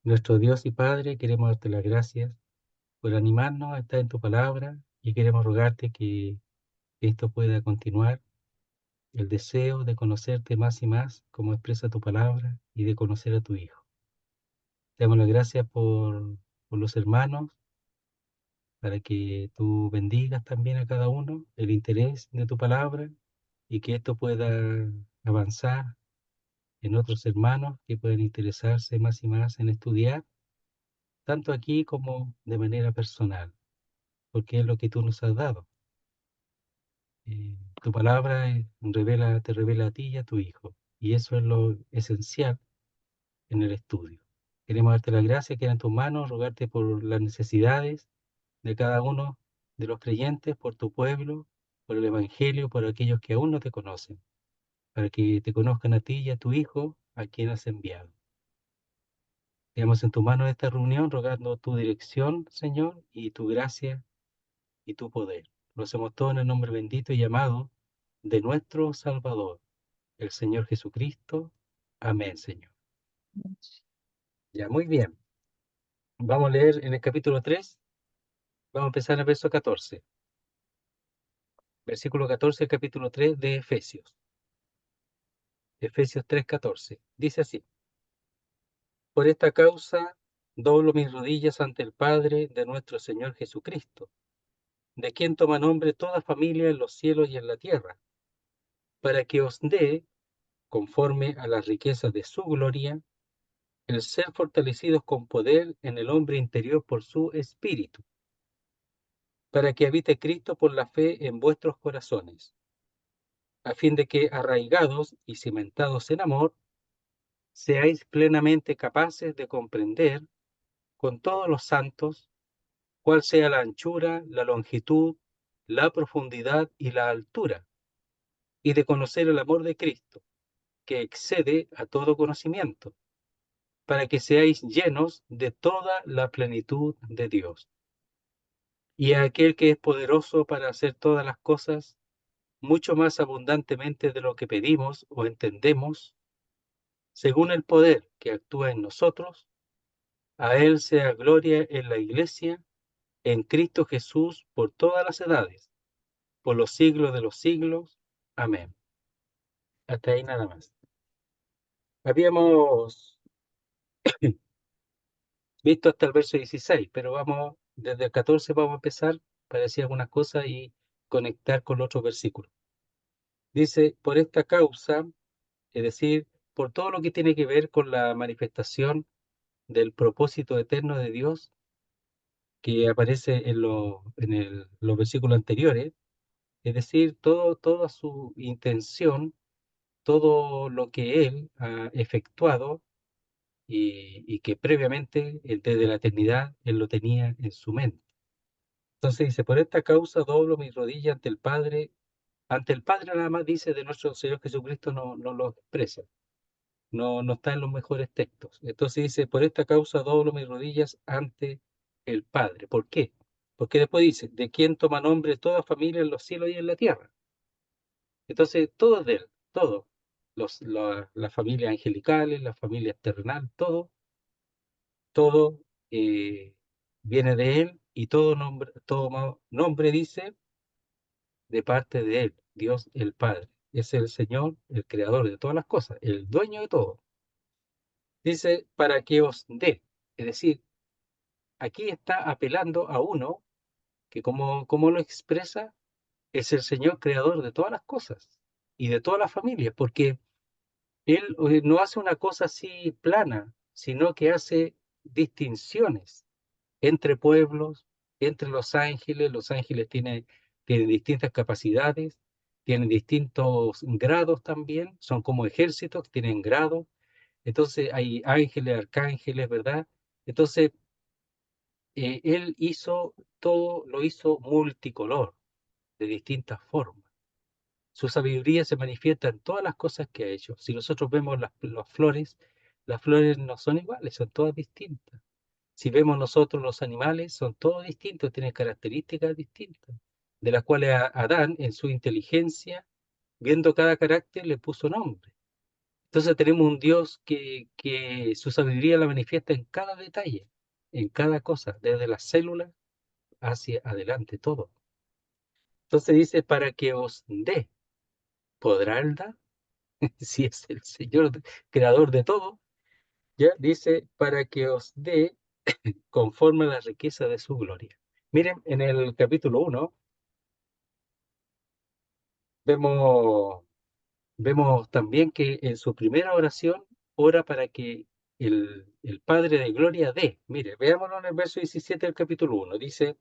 Nuestro Dios y Padre, queremos darte las gracias por animarnos a estar en tu palabra y queremos rogarte que esto pueda continuar, el deseo de conocerte más y más, como expresa tu palabra, y de conocer a tu Hijo. Te damos las gracias por los hermanos, para que tú bendigas también a cada uno el interés de tu palabra y que esto pueda avanzar en otros hermanos que puedan interesarse más y más en estudiar, tanto aquí como de manera personal, porque es lo que tú nos has dado. Tu palabra te revela a ti y a tu Hijo, y eso es lo esencial en el estudio. Queremos darte las gracias que en tus manos, rogarte por las necesidades de cada uno de los creyentes, por tu pueblo, por el Evangelio, por aquellos que aún no te conocen, para que te conozcan a ti y a tu Hijo, a quien has enviado. Quedamos en tu mano esta reunión, rogando tu dirección, Señor, y tu gracia y tu poder. Lo hacemos todo en el nombre bendito y llamado de nuestro Salvador, el Señor Jesucristo. Amén, Señor. Ya, muy bien. Vamos a leer en el capítulo 3. Vamos a empezar en el verso 14. Versículo 14 del capítulo 3 de Efesios. Efesios 3:14. Dice así: Por esta causa doblo mis rodillas ante el Padre de nuestro Señor Jesucristo, de quien toma nombre toda familia en los cielos y en la tierra, para que os dé, conforme a las riquezas de su gloria, el ser fortalecidos con poder en el hombre interior por su espíritu, para que habite Cristo por la fe en vuestros corazones, a fin de que, arraigados y cimentados en amor, seáis plenamente capaces de comprender con todos los santos cuál sea la anchura, la longitud, la profundidad y la altura, y de conocer el amor de Cristo, que excede a todo conocimiento, para que seáis llenos de toda la plenitud de Dios. Y a aquel que es poderoso para hacer todas las cosas mucho más abundantemente de lo que pedimos o entendemos, según el poder que actúa en nosotros, a Él sea gloria en la Iglesia, en Cristo Jesús, por todas las edades, por los siglos de los siglos. Amén. Hasta ahí nada más. Habíamos visto hasta el verso 16, pero vamos, desde el 14 vamos a empezar para decir algunas cosas y conectar con los otros versículos. Dice, por esta causa, es decir, por todo lo que tiene que ver con la manifestación del propósito eterno de Dios que aparece los versículos anteriores, es decir, toda su intención, todo lo que Él ha efectuado y que previamente, desde la eternidad, Él lo tenía en su mente. Entonces dice, por esta causa doblo mis rodillas ante el Padre nada más dice de nuestro Señor Jesucristo, no lo expresa. No está en los mejores textos. Entonces dice, por esta causa doblo mis rodillas ante el Padre. ¿Por qué? Porque después dice, de quien toma nombre toda familia en los cielos y en la tierra. Entonces, todo es de él, todo. Las familias angelicales, las familias terrenales, todo viene de él y todo nombre dice de parte de él, Dios el Padre. Es el Señor, el creador de todas las cosas, el dueño de todo. Dice, para que os dé. Es decir, aquí está apelando a uno que como lo expresa, es el Señor creador de todas las cosas y de todas las familias, porque Él no hace una cosa así plana, sino que hace distinciones entre pueblos, entre los ángeles tienen distintas capacidades, tienen distintos grados también, son como ejércitos, tienen grados, entonces hay ángeles, arcángeles, ¿verdad? Entonces, él hizo todo, lo hizo multicolor, de distintas formas. Su sabiduría se manifiesta en todas las cosas que ha hecho. Si nosotros vemos las flores no son iguales, son todas distintas. Si vemos nosotros los animales, son todos distintos, tienen características distintas, de las cuales Adán, en su inteligencia, viendo cada carácter, le puso nombre. Entonces tenemos un Dios que su sabiduría la manifiesta en cada detalle, en cada cosa, desde las células hacia adelante, todo. Entonces dice, para que os dé, ¿podrá él dar? Si es el Señor creador de todo, ya dice, para que os dé conforme a la riqueza de su gloria. Miren, en el capítulo 1 vemos, vemos también que en su primera oración ora para que el Padre de gloria dé. Mire, veámoslo en el verso 17 del capítulo 1. Dice,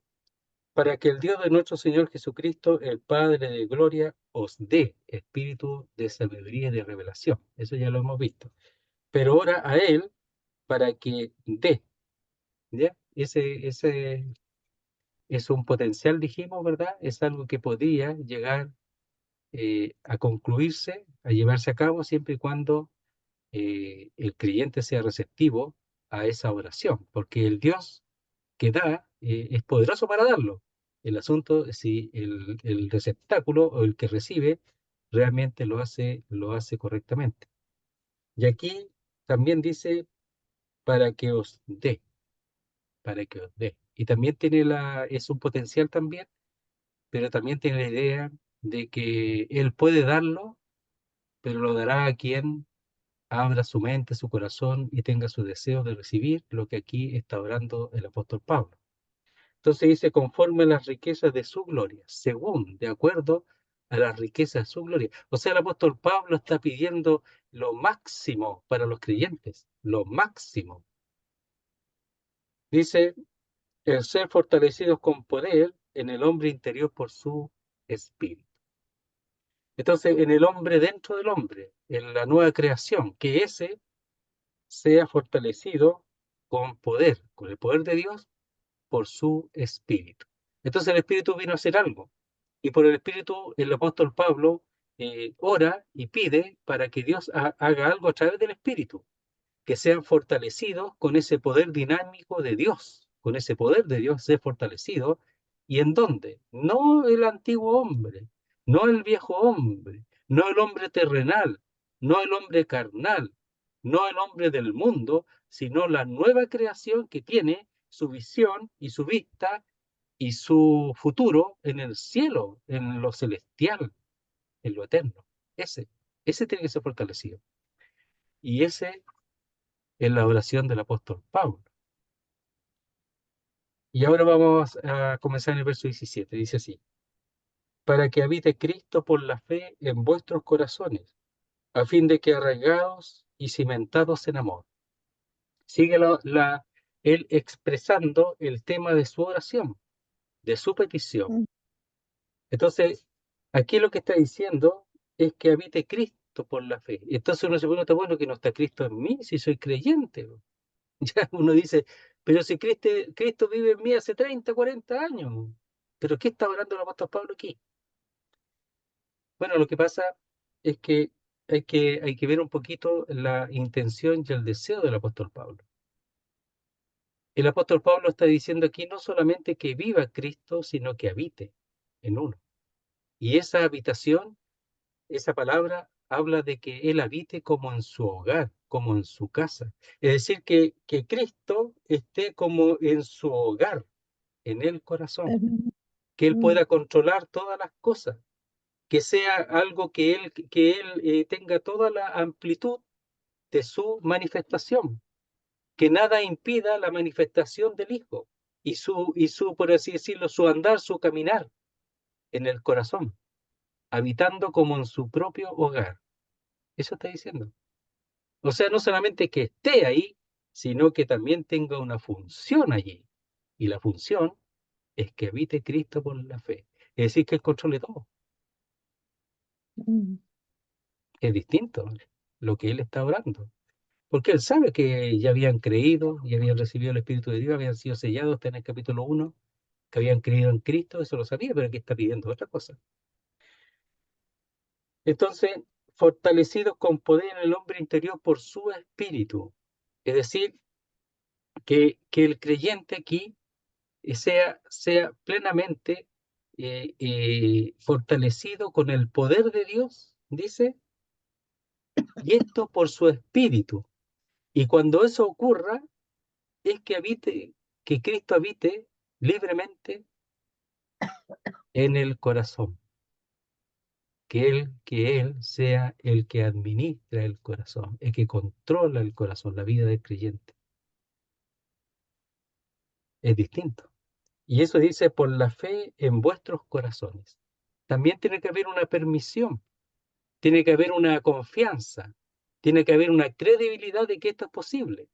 para que el Dios de nuestro Señor Jesucristo, el Padre de gloria, os dé espíritu de sabiduría y de revelación. Eso ya lo hemos visto. Pero ora a Él para que dé. ¿Ya? Ese es un potencial, dijimos, ¿verdad? Es algo que podría llegar a concluirse, a llevarse a cabo, siempre y cuando el creyente sea receptivo a esa oración, porque el Dios que da es poderoso para darlo. El asunto es si el receptáculo o el que recibe realmente lo hace correctamente. Y aquí también dice para que os dé, para que os dé. Y también es un potencial también, pero también tiene la idea de que Él puede darlo, pero lo dará a quien abra su mente, su corazón y tenga su deseo de recibir lo que aquí está orando el apóstol Pablo. Entonces dice, conforme a las riquezas de su gloria, según, de acuerdo a las riquezas de su gloria. O sea, el apóstol Pablo está pidiendo lo máximo para los creyentes, lo máximo. Dice, el ser fortalecidos con poder en el hombre interior por su espíritu. Entonces, en el hombre dentro del hombre, en la nueva creación, que ese sea fortalecido con poder, con el poder de Dios, por su espíritu. Entonces el espíritu vino a hacer algo. Y por el espíritu el apóstol Pablo ora y pide para que Dios haga algo a través del espíritu, que sean fortalecidos con ese poder dinámico de Dios, con ese poder de Dios ser fortalecido. ¿Y en dónde? No el antiguo hombre, no el viejo hombre, no el hombre terrenal, no el hombre carnal, no el hombre del mundo, sino la nueva creación que tiene su visión y su vista y su futuro en el cielo, en lo celestial, en lo eterno. Ese tiene que ser fortalecido. Y ese en la oración del apóstol Pablo. Y ahora vamos a comenzar en el verso 17. Dice así, para que habite Cristo por la fe en vuestros corazones, a fin de que arraigados y cimentados en amor. Sigue él expresando el tema de su oración, de su petición. Mm, Entonces, aquí lo que está diciendo es que habite Cristo por la fe. Entonces uno se pregunta, bueno, que no está Cristo en mí si soy creyente. Ya uno dice, pero si Cristo vive en mí hace 30, 40 años. ¿Pero qué está hablando el apóstol Pablo aquí? Bueno, lo que pasa es que hay que ver un poquito la intención y el deseo del apóstol Pablo. El apóstol Pablo está diciendo aquí no solamente que viva Cristo, sino que habite en uno. Y esa habitación, esa palabra, habla de que Él habite como en su hogar, como en su casa. Es decir, que Cristo esté como en su hogar, en el corazón, mm, que Él mm, pueda controlar todas las cosas, que sea algo que Él tenga toda la amplitud de su manifestación, que nada impida la manifestación del Hijo por así decirlo, su andar, su caminar en el corazón, habitando como en su propio hogar. Eso está diciendo. O sea, no solamente que esté ahí, sino que también tenga una función allí. Y la función es que habite Cristo por la fe. Es decir, que Él controle todo. mm, Es distinto lo que Él está orando. Porque Él sabe que ya habían creído, y habían recibido el Espíritu de Dios, habían sido sellados, está en el capítulo 1, que habían creído en Cristo, eso lo sabía, pero aquí está pidiendo otra cosa. Entonces, fortalecidos con poder en el hombre interior por su espíritu. Es decir, que el creyente aquí sea plenamente fortalecido con el poder de Dios, dice, y esto por su espíritu. Y cuando eso ocurra, es que Cristo habite libremente en el corazón, que él sea el que administra el corazón, el que controla el corazón, la vida del creyente. Es distinto. Y eso dice por la fe en vuestros corazones. También tiene que haber una permisión, tiene que haber una confianza, tiene que haber una credibilidad de que esto es posible.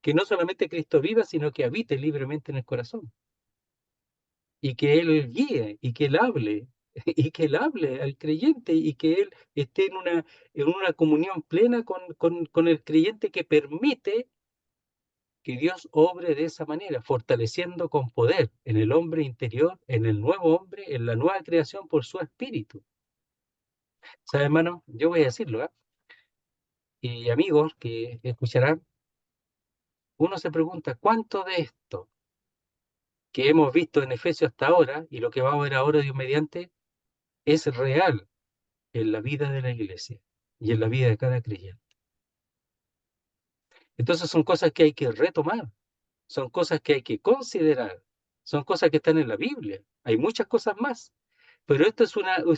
Que no solamente Cristo viva, sino que habite libremente en el corazón. Y que Él guíe, y que Él hable, y que Él hable al creyente, y que Él esté en una comunión plena con el creyente que permite que Dios obre de esa manera, fortaleciendo con poder en el hombre interior, en el nuevo hombre, en la nueva creación por su espíritu. ¿Sabe, hermano? Yo voy a decirlo, ¿eh? Y amigos que escucharán, uno se pregunta, ¿cuánto de esto que hemos visto en Efesios hasta ahora, y lo que vamos a ver ahora Dios mediante, es real en la vida de la iglesia y en la vida de cada creyente? Entonces son cosas que hay que retomar, son cosas que hay que considerar, son cosas que están en la Biblia. Hay muchas cosas más, pero esto es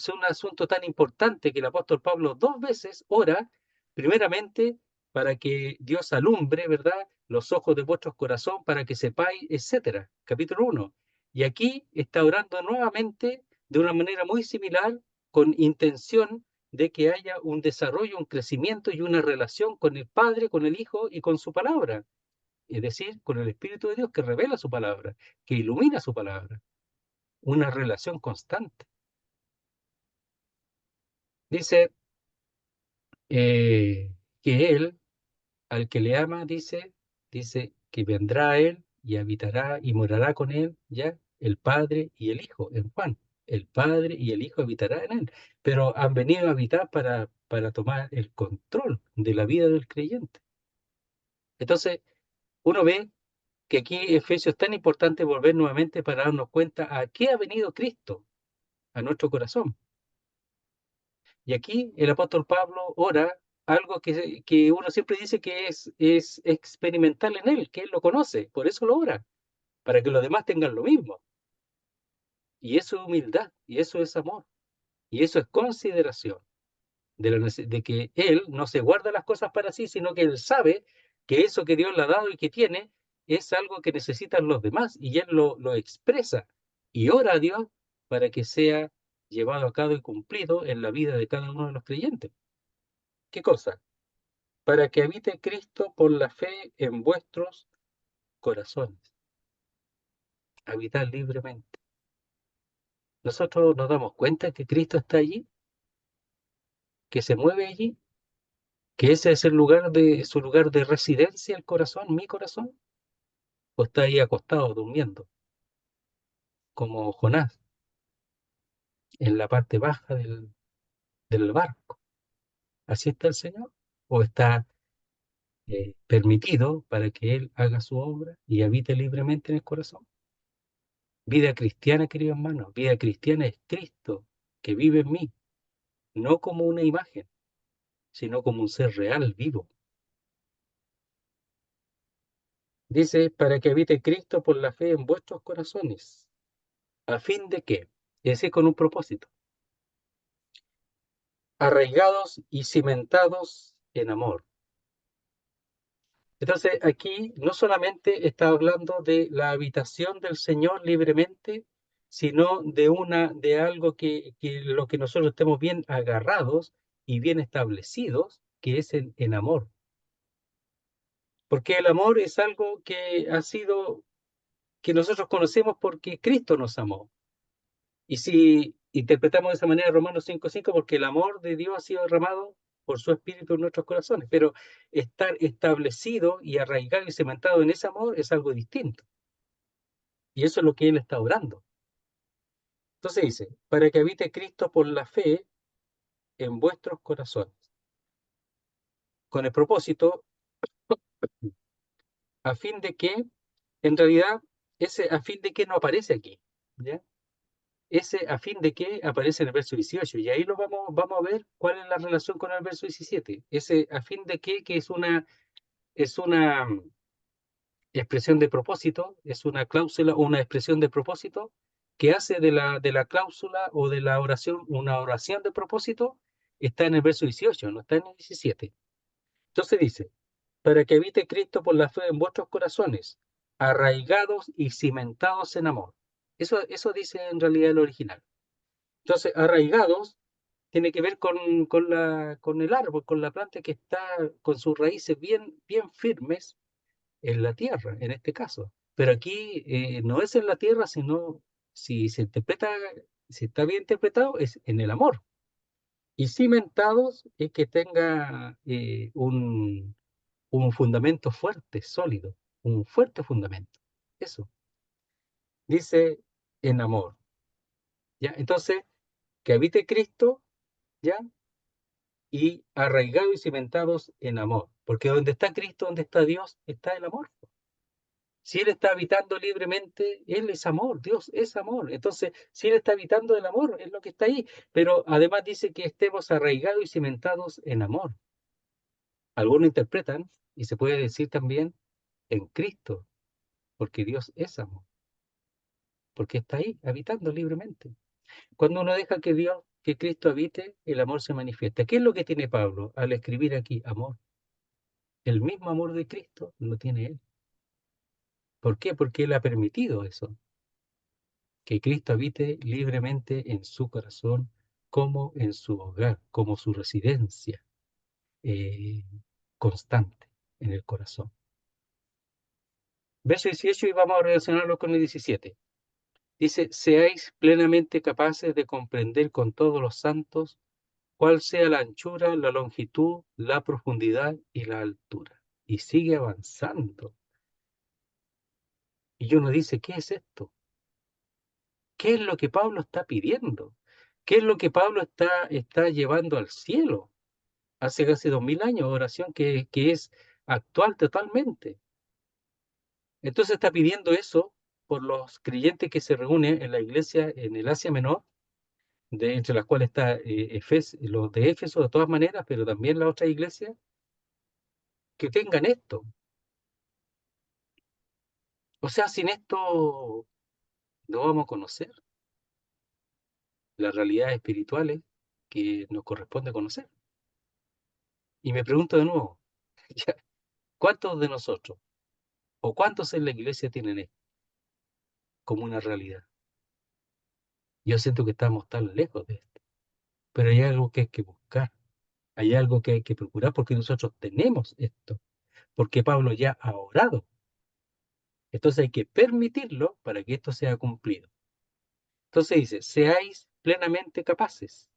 un asunto tan importante que el apóstol Pablo 2 veces ora, primeramente, para que Dios alumbre, ¿verdad?, los ojos de vuestros corazón para que sepáis, etcétera. Capítulo 1. Y aquí está orando nuevamente de una manera muy similar, con intención de que haya un desarrollo, un crecimiento y una relación con el Padre, con el Hijo y con su palabra. Es decir, con el Espíritu de Dios que revela su palabra, que ilumina su palabra. Una relación constante. Dice que Él, al que le ama, dice que vendrá a Él y habitará y morará con Él, ya, el Padre y el Hijo, en Juan. El Padre y el Hijo habitarán en Él. Pero han venido a habitar para tomar el control de la vida del creyente. Entonces, uno ve que aquí Efesios es tan importante volver nuevamente para darnos cuenta a qué ha venido Cristo a nuestro corazón. Y aquí el apóstol Pablo ora algo que uno siempre dice que es experimental en él, que él lo conoce, por eso lo ora, para que los demás tengan lo mismo. Y eso es humildad, y eso es amor, y eso es consideración de que él no se guarda las cosas para sí, sino que él sabe que eso que Dios le ha dado y que tiene es algo que necesitan los demás, y él lo expresa y ora a Dios para que sea llevado a cabo y cumplido en la vida de cada uno de los creyentes. ¿Qué cosa? Para que habite Cristo por la fe en vuestros corazones. Habitar libremente. Nosotros nos damos cuenta que Cristo está allí, que se mueve allí, que ese es su lugar de residencia, el corazón, mi corazón, o está ahí acostado, durmiendo, como Jonás, en la parte baja del barco. ¿Así está el Señor? ¿O está permitido para que Él haga su obra y habite libremente en el corazón? Vida cristiana, querido hermano, vida cristiana es Cristo que vive en mí, no como una imagen, sino como un ser real, vivo. Dice, para que habite Cristo por la fe en vuestros corazones, a fin de que, es decir, con un propósito, arraigados y cimentados en amor. Entonces, aquí no solamente está hablando de la habitación del Señor libremente, sino de algo que lo que nosotros estemos bien agarrados y bien establecidos, que es en amor. Porque el amor es algo que nosotros conocemos porque Cristo nos amó. Y si interpretamos de esa manera Romanos 5:5, porque el amor de Dios ha sido derramado por su Espíritu en nuestros corazones, pero estar establecido y arraigado y cementado en ese amor es algo distinto. Y eso es lo que Él está orando. Entonces dice, para que habite Cristo por la fe en vuestros corazones, con el propósito, a fin de que, en realidad, ese a fin de que no aparece aquí, ¿ya? ese a fin de que aparece en el verso 18, y ahí lo vamos a ver cuál es la relación con el verso 17. Ese a fin de que es una expresión de propósito, es una cláusula o una expresión de propósito que hace de la cláusula o de la oración una oración de propósito, está en el verso 18, no está en el 17. Entonces dice, para que habite Cristo por la fe en vuestros corazones, arraigados y cimentados en amor. Eso dice en realidad el original. Entonces, arraigados tiene que ver con el árbol, con la planta que está con sus raíces bien, bien firmes en la tierra, en este caso. Pero aquí no es en la tierra, sino, si se interpreta, si está bien interpretado, es en el amor. Y cimentados es que tenga un fundamento fuerte, sólido, un fuerte fundamento. Eso, dice en amor. ¿Ya? Entonces, que habite Cristo, ¿ya? Y arraigados y cimentados en amor. Porque donde está Cristo, donde está Dios, está el amor. Si Él está habitando libremente, Él es amor, Dios es amor. Entonces, si Él está habitando el amor, es lo que está ahí. Pero además dice que estemos arraigados y cimentados en amor. Algunos interpretan, y se puede decir también, en Cristo, porque Dios es amor, porque está ahí, habitando libremente. Cuando uno deja que Dios, que Cristo habite, el amor se manifiesta. ¿Qué es lo que tiene Pablo al escribir aquí amor? El mismo amor de Cristo lo tiene él. ¿Por qué? Porque él ha permitido eso, que Cristo habite libremente en su corazón, como en su hogar, como su residencia eh, constante en el corazón. Verso 18 y vamos a relacionarlo con el 17. Dice, seáis plenamente capaces de comprender con todos los santos cuál sea la anchura, la longitud, la profundidad y la altura. Y sigue avanzando. Y uno dice, ¿qué es esto? ¿Qué es lo que Pablo está pidiendo? ¿Qué es lo que Pablo está llevando al cielo? Hace casi 2000 años, oración que es actual totalmente. Entonces está pidiendo eso por los creyentes que se reúnen en la iglesia en el Asia Menor, entre las cuales está los de Éfeso de todas maneras, pero también la otra iglesia, que tengan esto. O sea, sin esto no vamos a conocer las realidades espirituales que nos corresponde conocer. Y me pregunto de nuevo, ya, ¿cuántos de nosotros o cuántos en la iglesia tienen esto como una realidad? Yo siento que estamos tan lejos de esto, pero hay algo que hay que buscar, hay algo que hay que procurar porque nosotros tenemos esto, porque Pablo ya ha orado. Entonces hay que permitirlo para que esto sea cumplido. Entonces dice, seáis plenamente capaces.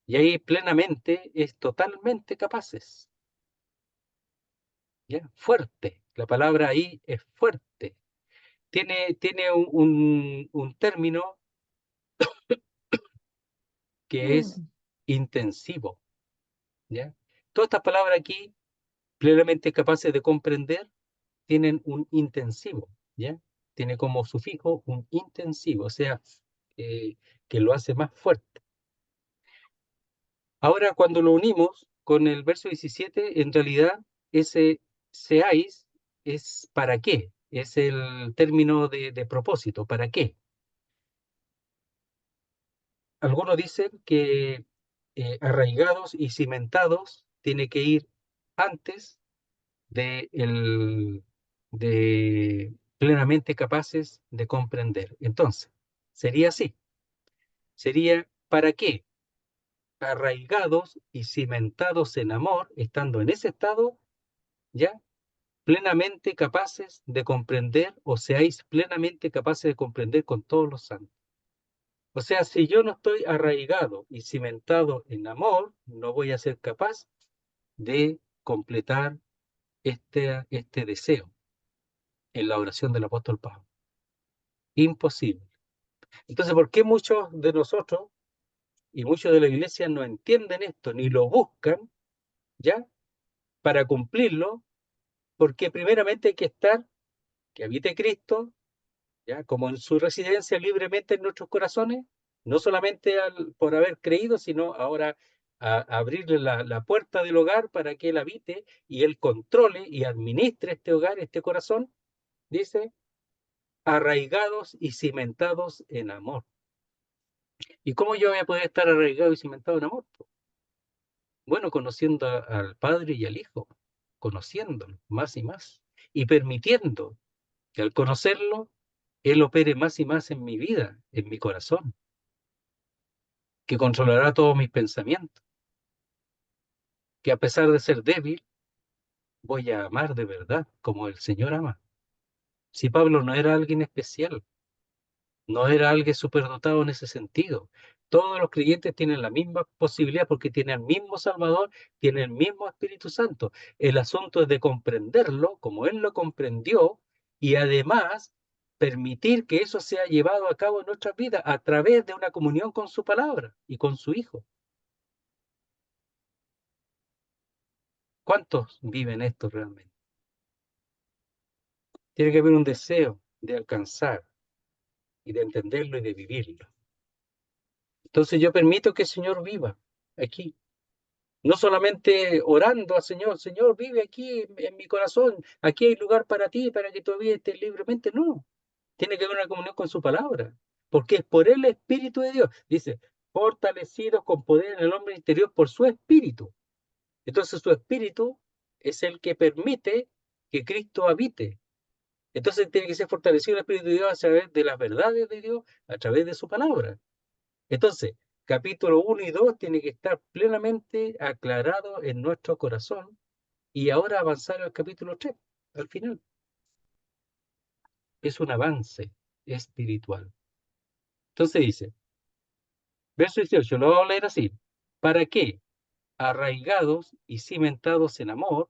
Y ahí plenamente es totalmente capaces. ¿Ya? Fuerte. La palabra ahí es fuerte. Tiene un término que es intensivo. ¿Ya? Todas estas palabras aquí, plenamente capaces de comprender, tienen un intensivo. ¿Ya? Tiene como sufijo un intensivo, o sea, eh, que lo hace más fuerte. Ahora, cuando lo unimos con el verso 17, en realidad ese seáis es para qué, es el término de propósito, ¿para qué? Algunos dicen que arraigados y cimentados tiene que ir antes de plenamente capaces de comprender. Entonces, sería así, sería ¿para qué? Arraigados y cimentados en amor, estando en ese estado, ¿ya? Plenamente capaces de comprender o seáis plenamente capaces de comprender con todos los santos. O sea, si yo no estoy arraigado y cimentado en amor, no voy a ser capaz de completar este deseo en la oración del apóstol Pablo. Imposible. Entonces, ¿por qué muchos de nosotros y muchos de la iglesia no entienden esto ni lo buscan, ya, para cumplirlo? Porque primeramente hay que estar, que habite Cristo, ¿ya? Como en su residencia libremente en nuestros corazones, no solamente por haber creído, sino ahora a abrirle la puerta del hogar para que Él habite y Él controle y administre este hogar, este corazón, dice, arraigados y cimentados en amor. ¿Y cómo yo voy a poder estar arraigado y cimentado en amor? Bueno, conociendo al Padre y al Hijo, conociéndolo más y más, y permitiendo que al conocerlo, Él opere más y más en mi vida, en mi corazón, que controlará todos mis pensamientos, que a pesar de ser débil, voy a amar de verdad, como el Señor ama. Si Pablo no era alguien especial, no era alguien superdotado en ese sentido. Todos los creyentes tienen la misma posibilidad porque tienen el mismo Salvador, tienen el mismo Espíritu Santo. El asunto es de comprenderlo como Él lo comprendió y además permitir que eso sea llevado a cabo en nuestras vidas a través de una comunión con su palabra y con su Hijo. ¿Cuántos viven esto realmente? Tiene que haber un deseo de alcanzar y de entenderlo y de vivirlo. Entonces yo permito que el Señor viva aquí. No solamente orando al Señor, Señor, vive aquí en mi corazón, aquí hay lugar para ti, para que tu vida esté libremente. No, tiene que haber una comunión con su palabra, porque es por el Espíritu de Dios. Dice, fortalecidos con poder en el hombre interior por su Espíritu. Entonces su Espíritu es el que permite que Cristo habite. Entonces tiene que ser fortalecido el Espíritu de Dios a través de las verdades de Dios, a través de su palabra. Entonces, capítulo 1 y 2 tiene que estar plenamente aclarado en nuestro corazón y ahora avanzar al capítulo 3 al final. Es un avance espiritual. Entonces dice, verso 18, lo voy a leer así. ¿Para qué? Arraigados y cimentados en amor,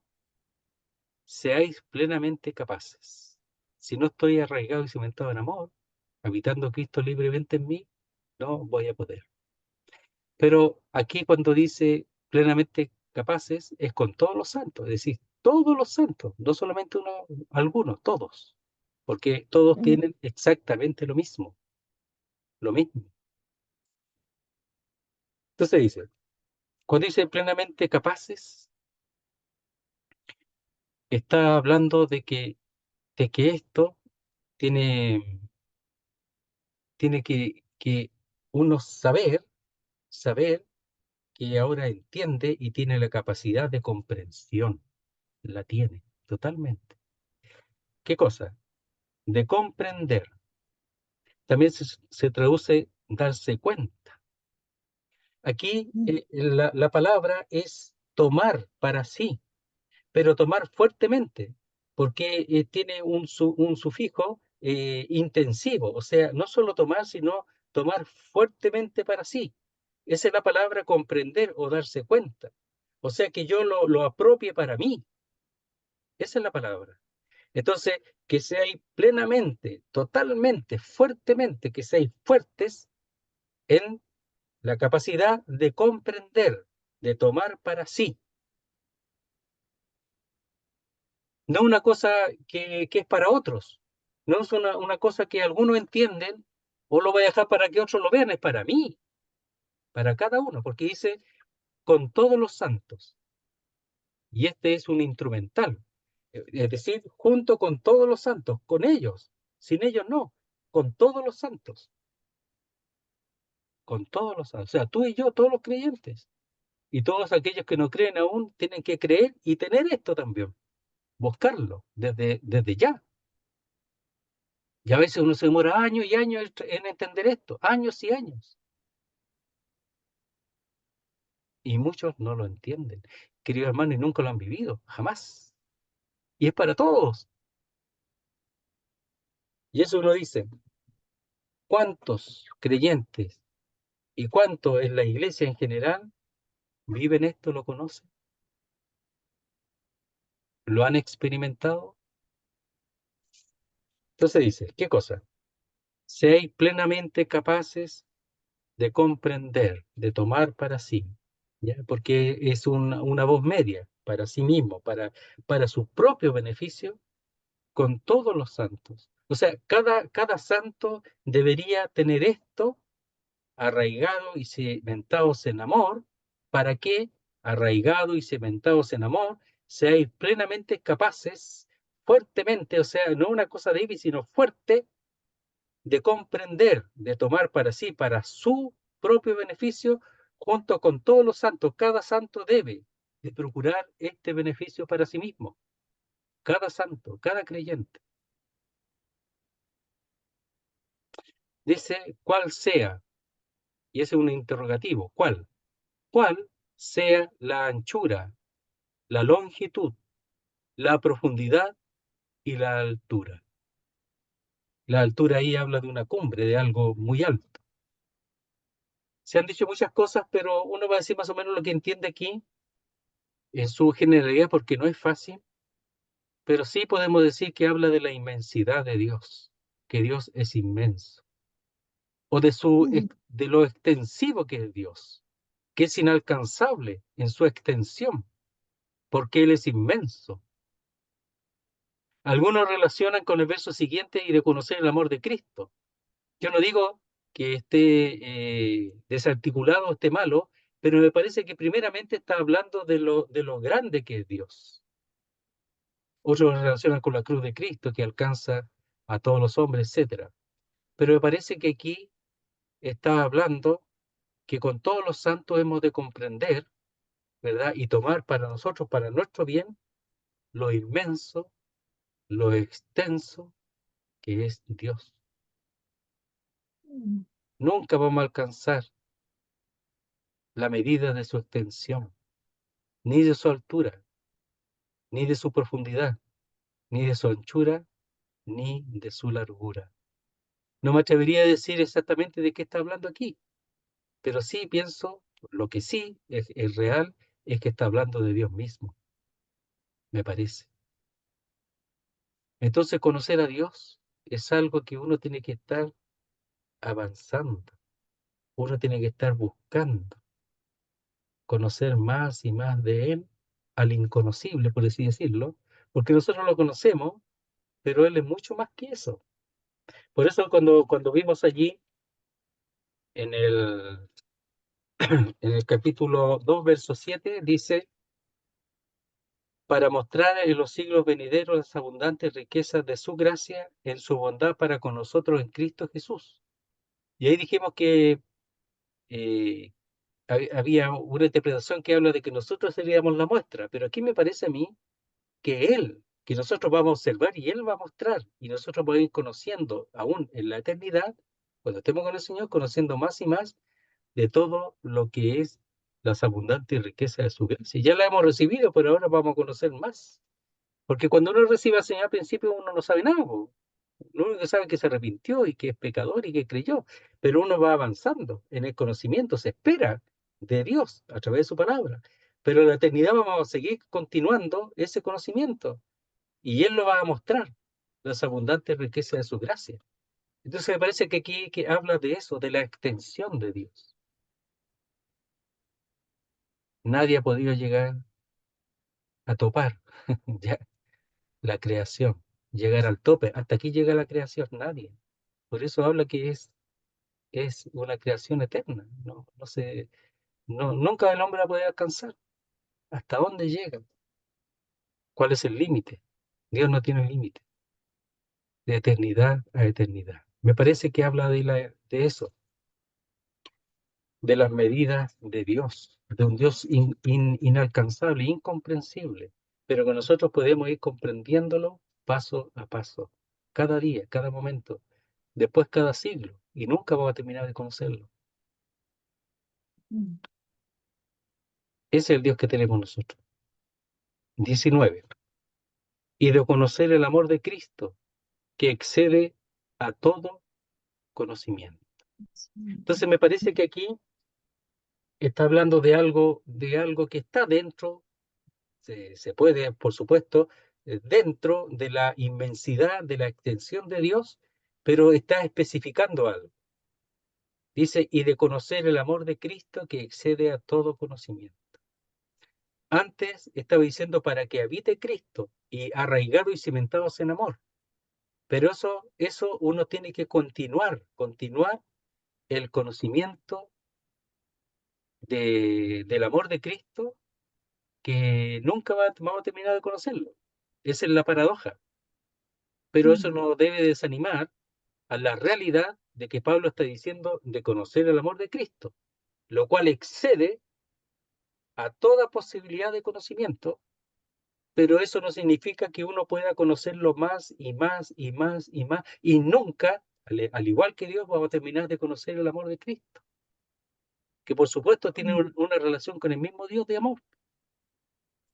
seáis plenamente capaces. Si no estoy arraigado y cimentado en amor, habitando Cristo libremente en mí, no voy a poder. Pero aquí cuando dice plenamente capaces, es con todos los santos, es decir, todos los santos, no solamente uno, algunos, todos, porque todos Ujú. tienen exactamente lo mismo, lo mismo. Entonces dice, cuando dice plenamente capaces, está hablando de que esto tiene que uno saber que ahora entiende y tiene la capacidad de comprensión, la tiene totalmente. ¿Qué cosa? De comprender. También se traduce darse cuenta. Aquí la palabra es tomar para sí, pero tomar fuertemente, porque tiene un sufijo intensivo, o sea, no solo tomar, sino tomar fuertemente para sí. Esa es la palabra comprender o darse cuenta. O sea, que yo lo apropie para mí. Esa es la palabra. Entonces, que seáis plenamente, totalmente, fuertemente, que seáis fuertes en la capacidad de comprender, de tomar para sí. No una cosa que es para otros, no es una cosa que algunos entienden o lo voy a dejar para que otros lo vean, es para mí, para cada uno, porque dice con todos los santos. Y este es un instrumental, es decir, junto con todos los santos, con ellos, sin ellos no, con todos los santos, con todos los santos. O sea, tú y yo, todos los creyentes. Y todos aquellos que no creen aún tienen que creer y tener esto también, buscarlo desde ya. Y a veces uno se demora años y años en entender esto, años y años. Y muchos no lo entienden, querido hermano, y nunca lo han vivido, jamás. Y es para todos. Y eso uno dice, ¿cuántos creyentes y cuánto en la iglesia en general viven esto, lo conocen, lo han experimentado? Entonces dice, ¿qué cosa? Seáis plenamente capaces de comprender, de tomar para sí, ¿ya? Porque es una voz media para sí mismo, para su propio beneficio, con todos los santos. O sea, cada santo debería tener esto arraigado y cimentados en amor, para que, arraigados y cimentados en amor, seáis plenamente capaces, fuertemente, o sea, no una cosa débil, sino fuerte, de comprender, de tomar para sí, para su propio beneficio, junto con todos los santos. Cada santo debe de procurar este beneficio para sí mismo. Cada santo, cada creyente. Dice, cuál sea, y ese es un interrogativo, ¿cuál? ¿Cuál sea la anchura, la longitud, la profundidad y la altura? La altura ahí habla de una cumbre, de algo muy alto. Se han dicho muchas cosas, pero uno va a decir más o menos lo que entiende aquí en su generalidad, porque no es fácil, pero sí podemos decir que habla de la inmensidad de Dios, que Dios es inmenso, o de lo extensivo que es Dios, que es inalcanzable en su extensión, porque Él es inmenso. Algunos relacionan con el verso siguiente y de conocer el amor de Cristo. Yo no digo que esté desarticulado o esté malo, pero me parece que primeramente está hablando de lo grande que es Dios. Otros lo relacionan con la cruz de Cristo que alcanza a todos los hombres, etcétera. Pero me parece que aquí está hablando que con todos los santos hemos de comprender, ¿verdad? Y tomar para nosotros, para nuestro bien, lo inmenso, lo extenso que es Dios. Nunca vamos a alcanzar la medida de su extensión, ni de su altura, ni de su profundidad, ni de su anchura, ni de su largura. No me atrevería a decir exactamente de qué está hablando aquí, pero sí pienso, lo que sí es real, es que está hablando de Dios mismo, me parece. Entonces, conocer a Dios es algo que uno tiene que estar avanzando, uno tiene que estar buscando conocer más y más de Él, al inconocible, por así decirlo, porque nosotros lo conocemos, pero Él es mucho más que eso. Por eso cuando vimos allí en en el capítulo 2 verso 7 dice, para mostrar en los siglos venideros las abundantes riquezas de su gracia en su bondad para con nosotros en Cristo Jesús. Y ahí dijimos que eh, había una interpretación que habla de que nosotros seríamos la muestra, pero aquí me parece a mí que Él, que nosotros vamos a observar y Él va a mostrar, y nosotros vamos a ir conociendo aún en la eternidad, cuando estemos con el Señor, conociendo más y más de todo lo que es las abundantes riquezas de su gracia. Ya la hemos recibido, pero ahora vamos a conocer más. Porque cuando uno recibe al Señor al principio, uno no sabe nada. Lo único que sabe es que se arrepintió y que es pecador y que creyó. Pero uno va avanzando en el conocimiento, se espera de Dios a través de su palabra. Pero en la eternidad vamos a seguir continuando ese conocimiento. Y Él lo va a mostrar, las abundantes riquezas de su gracia. Entonces me parece que aquí que habla de eso, de la extensión de Dios. Nadie ha podido llegar a topar ya la creación, llegar al tope. Hasta aquí llega la creación, nadie. Por eso habla que es una creación eterna. No, no se, no, nunca el hombre la puede alcanzar. ¿Hasta dónde llega? ¿Cuál es el límite? Dios no tiene límite, de eternidad a eternidad. Me parece que habla de eso, de las medidas de Dios, de un Dios inalcanzable, incomprensible, pero que nosotros podemos ir comprendiéndolo paso a paso, cada día, cada momento, después cada siglo, y nunca vamos a terminar de conocerlo. Ese es el Dios que tenemos nosotros. 19. Y de conocer el amor de Cristo, que excede a todo conocimiento. Entonces me parece que aquí está hablando de algo que está dentro, se puede, por supuesto, dentro de la inmensidad, de la extensión de Dios, pero está especificando algo. Dice, y de conocer el amor de Cristo que excede a todo conocimiento. Antes estaba diciendo para que habite Cristo y arraigados y cimentados en amor. Pero eso uno tiene que continuar el conocimiento del amor de Cristo, que nunca vamos a terminar de conocerlo. Esa es la paradoja. Pero eso Mm, no debe desanimar a la realidad de que Pablo está diciendo de conocer el amor de Cristo, lo cual excede a toda posibilidad de conocimiento, pero eso no significa que uno pueda conocerlo más y más y más y más, y nunca, al igual que Dios, vamos a terminar de conocer el amor de Cristo, que por supuesto tiene mm, una relación con el mismo Dios de amor,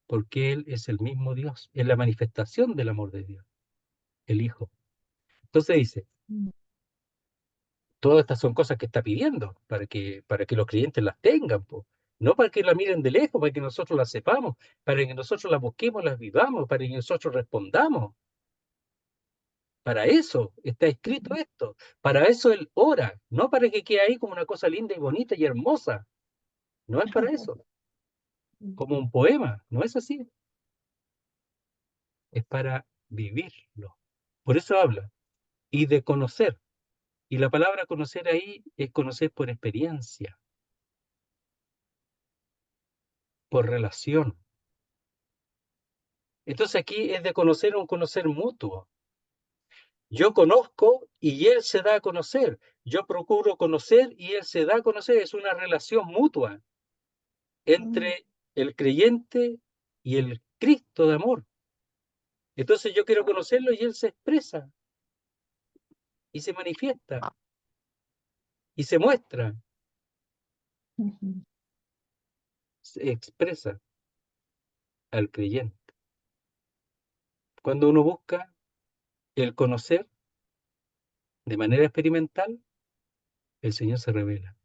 porque Él es el mismo Dios, es la manifestación del amor de Dios, el Hijo. Entonces dice, mm. todas estas son cosas que está pidiendo para que los creyentes las tengan, po. No para que la miren de lejos, para que nosotros las sepamos, para que nosotros las busquemos, las vivamos, para que nosotros respondamos. Para eso está escrito esto. Para eso Él ora, no para que quede ahí como una cosa linda y bonita y hermosa. No es para eso, como un poema, no es así. Es para vivirlo. Por eso habla. Y de conocer. Y la palabra conocer ahí es conocer por experiencia, por relación. Entonces aquí es de conocer un conocer mutuo. Yo conozco y él se da a conocer. Yo procuro conocer y él se da a conocer. Es una relación mutua Mm, entre el creyente y el Cristo de amor. Entonces yo quiero conocerlo y él se expresa y se manifiesta y se muestra, ujú, se expresa al creyente. Cuando uno busca el conocer de manera experimental, el Señor se revela.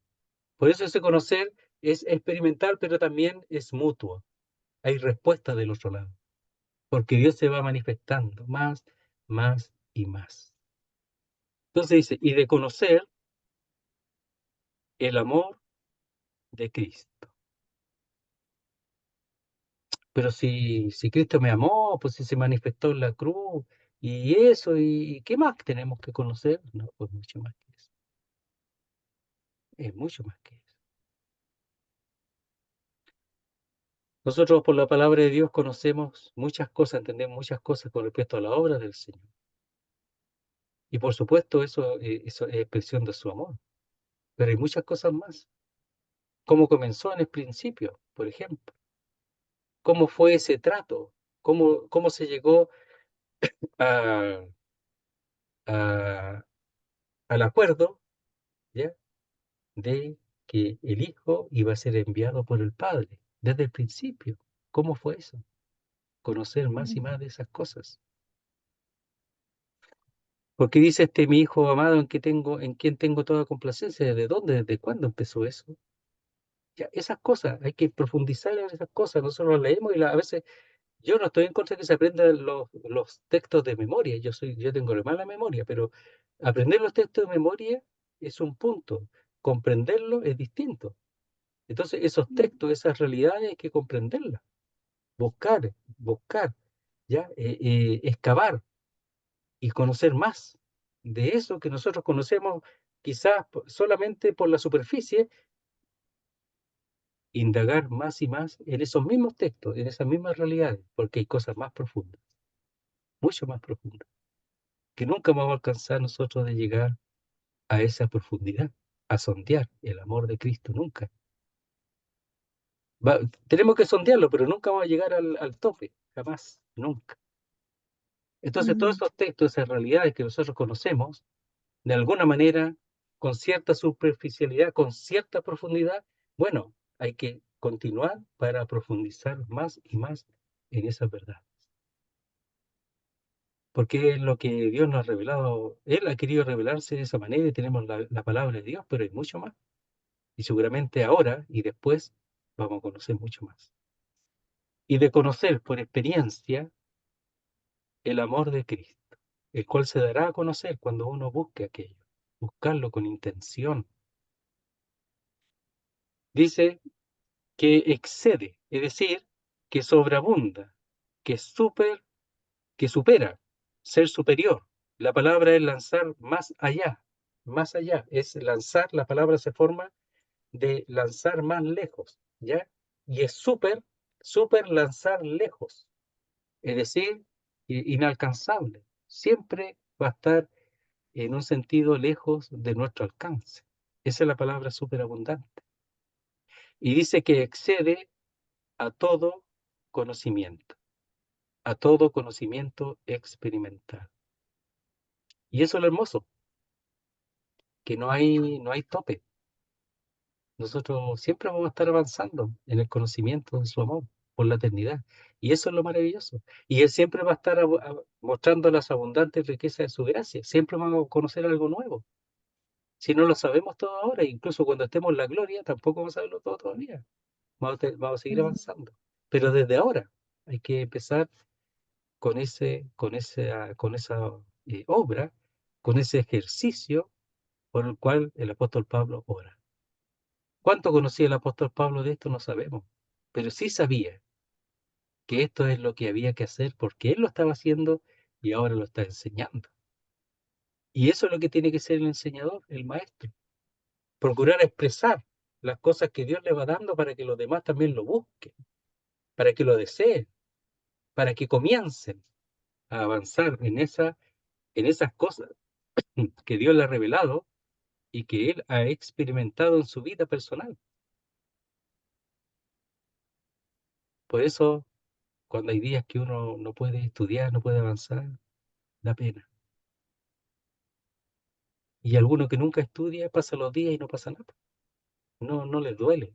Por eso ese conocer es experimental, pero también es mutuo. Hay respuesta del otro lado, porque Dios se va manifestando más, más y más. Entonces dice, y de conocer el amor de Cristo. Pero si Cristo me amó, pues si se manifestó en la cruz, y eso, y ¿qué más tenemos que conocer? No, pues mucho más que eso. Es mucho más que eso. Nosotros por la palabra de Dios conocemos muchas cosas, entendemos muchas cosas con respecto a la obra del Señor. Y por supuesto eso es expresión de su amor. Pero hay muchas cosas más. Cómo comenzó en el principio, por ejemplo. Cómo fue ese trato. Cómo se llegó a, a- al acuerdo, ¿ya? De que el Hijo iba a ser enviado por el Padre desde el principio. ¿Cómo fue eso? Conocer más y mm, más de esas cosas. Porque dice mi Hijo amado en quien tengo toda complacencia. ¿Desde dónde? ¿Desde cuándo empezó eso? Ya, esas cosas, hay que profundizar en esas cosas. Nosotros las leemos y a veces yo no estoy en contra de que se aprendan los textos de memoria. Yo tengo re mala memoria, pero aprender los textos de memoria es un punto. Comprenderlo es distinto. Entonces, esos mm, textos, esas realidades hay que comprenderlas, buscar, ¿ya? Excavar y conocer más de eso que nosotros conocemos quizás solamente por la superficie, indagar más y más en esos mismos textos, en esas mismas realidades, porque hay cosas más profundas, mucho más profundas, que nunca vamos a alcanzar nosotros de llegar a esa profundidad, a sondear el amor de Cristo, nunca. Tenemos que sondearlo, pero nunca vamos a llegar al tope, jamás, nunca. Entonces, todos ujú, esos textos, esas realidades que nosotros conocemos, de alguna manera, con cierta superficialidad, con cierta profundidad, bueno, hay que continuar para profundizar más y más en esas verdades. Porque es lo que Dios nos ha revelado. Él ha querido revelarse de esa manera y tenemos la palabra de Dios, pero hay mucho más. Y seguramente ahora y después vamos a conocer mucho más. Y de conocer por experiencia el amor de Cristo, el cual se dará a conocer cuando uno busque aquello, buscarlo con intención. Dice que excede, es decir, que sobreabunda, que supera, ser superior. La palabra es lanzar más allá, es lanzar, la palabra se forma de lanzar más lejos, ¿ya? Y es súper lanzar lejos, es decir, inalcanzable. Siempre va a estar en un sentido lejos de nuestro alcance. Esa es la palabra superabundante. Y dice que excede a todo conocimiento, a todo conocimiento experimental. Y eso es lo hermoso, que no hay tope. Nosotros siempre vamos a estar avanzando en el conocimiento de su amor por la eternidad. Y eso es lo maravilloso. Y Él siempre va a estar mostrando las abundantes riquezas de su gracia. Siempre vamos a conocer algo nuevo. Si no lo sabemos todo ahora, incluso cuando estemos en la gloria, tampoco vamos a saberlo todo todavía. Vamos a seguir mm, avanzando. Pero desde ahora hay que empezar con esa obra, con ese ejercicio por el cual el apóstol Pablo ora. ¿Cuánto conocía el apóstol Pablo de esto? No sabemos, pero sí sabía que esto es lo que había que hacer porque él lo estaba haciendo y ahora lo está enseñando. Y eso es lo que tiene que ser el enseñador, el maestro. Procurar expresar las cosas que Dios le va dando para que los demás también lo busquen, para que lo deseen, para que comiencen a avanzar en esas cosas que Dios le ha revelado y que él ha experimentado en su vida personal. Por eso, cuando hay días que uno no puede estudiar, no puede avanzar, da pena. Y alguno que nunca estudia pasa los días y no pasa nada. No, no les duele.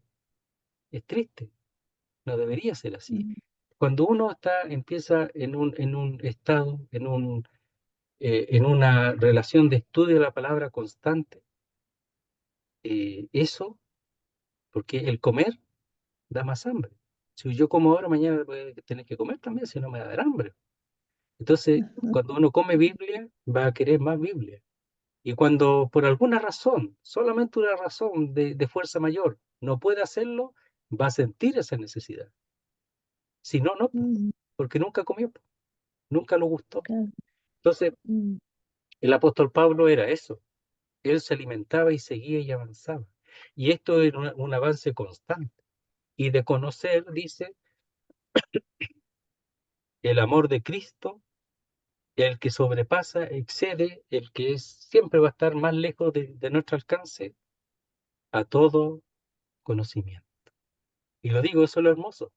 Es triste. No debería ser así. mm, Cuando uno empieza en un estado, en una relación de estudio de la palabra constante, eso, porque el comer da más hambre. Si yo como ahora, mañana voy a tener que comer también, si no me va a dar hambre. Entonces, ujú, cuando uno come Biblia, va a querer más Biblia. Y cuando por alguna razón, solamente una razón de fuerza mayor, no puede hacerlo, va a sentir esa necesidad. Si no, no, mm, porque nunca comió, nunca lo gustó. claro, Entonces, mm, el apóstol Pablo era eso. Él se alimentaba y seguía y avanzaba. Y esto es un avance constante. Y de conocer, dice, el amor de Cristo, el que sobrepasa, excede, el que siempre va a estar más lejos de nuestro alcance, a todo conocimiento. Y lo digo, eso es lo hermoso,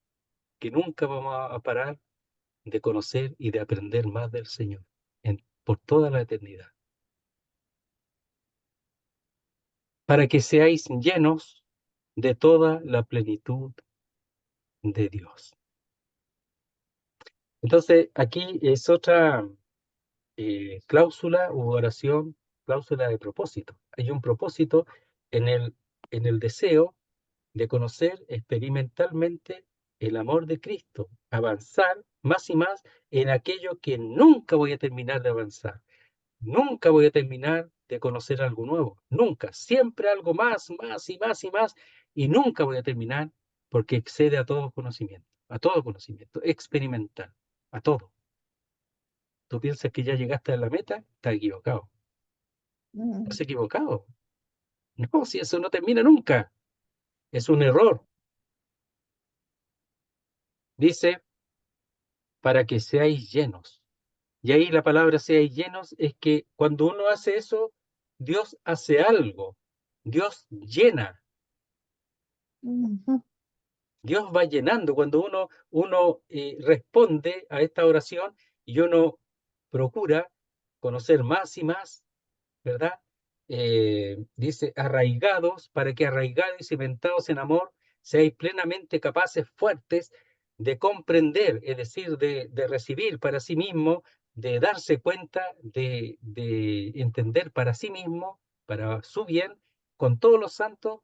que nunca vamos a parar de conocer y de aprender más del Señor por toda la eternidad, para que seáis llenos de toda la plenitud de Dios. Entonces, aquí es otra cláusula u oración, cláusula de propósito. Hay un propósito en el deseo de conocer experimentalmente el amor de Cristo, avanzar más y más en aquello que nunca voy a terminar de avanzar. Nunca voy a terminar de conocer algo nuevo, nunca, siempre algo más, más y más y más, y nunca voy a terminar porque excede a todo conocimiento, experimental, a todo. Tú piensas que ya llegaste a la meta, estás equivocado, mm, estás equivocado. No, si eso no termina nunca, es un error. Dice, para que seáis llenos. Y ahí la palabra seáis llenos es que cuando uno hace eso, Dios hace algo, Dios llena. ujú, Dios va llenando. Cuando uno responde a esta oración y uno procura conocer más y más, ¿verdad? Dice, arraigados, para que arraigados y cimentados en amor, seáis plenamente capaces, fuertes, de comprender, es decir, de recibir para sí mismo, de darse cuenta, de entender para sí mismo, para su bien, con todos los santos,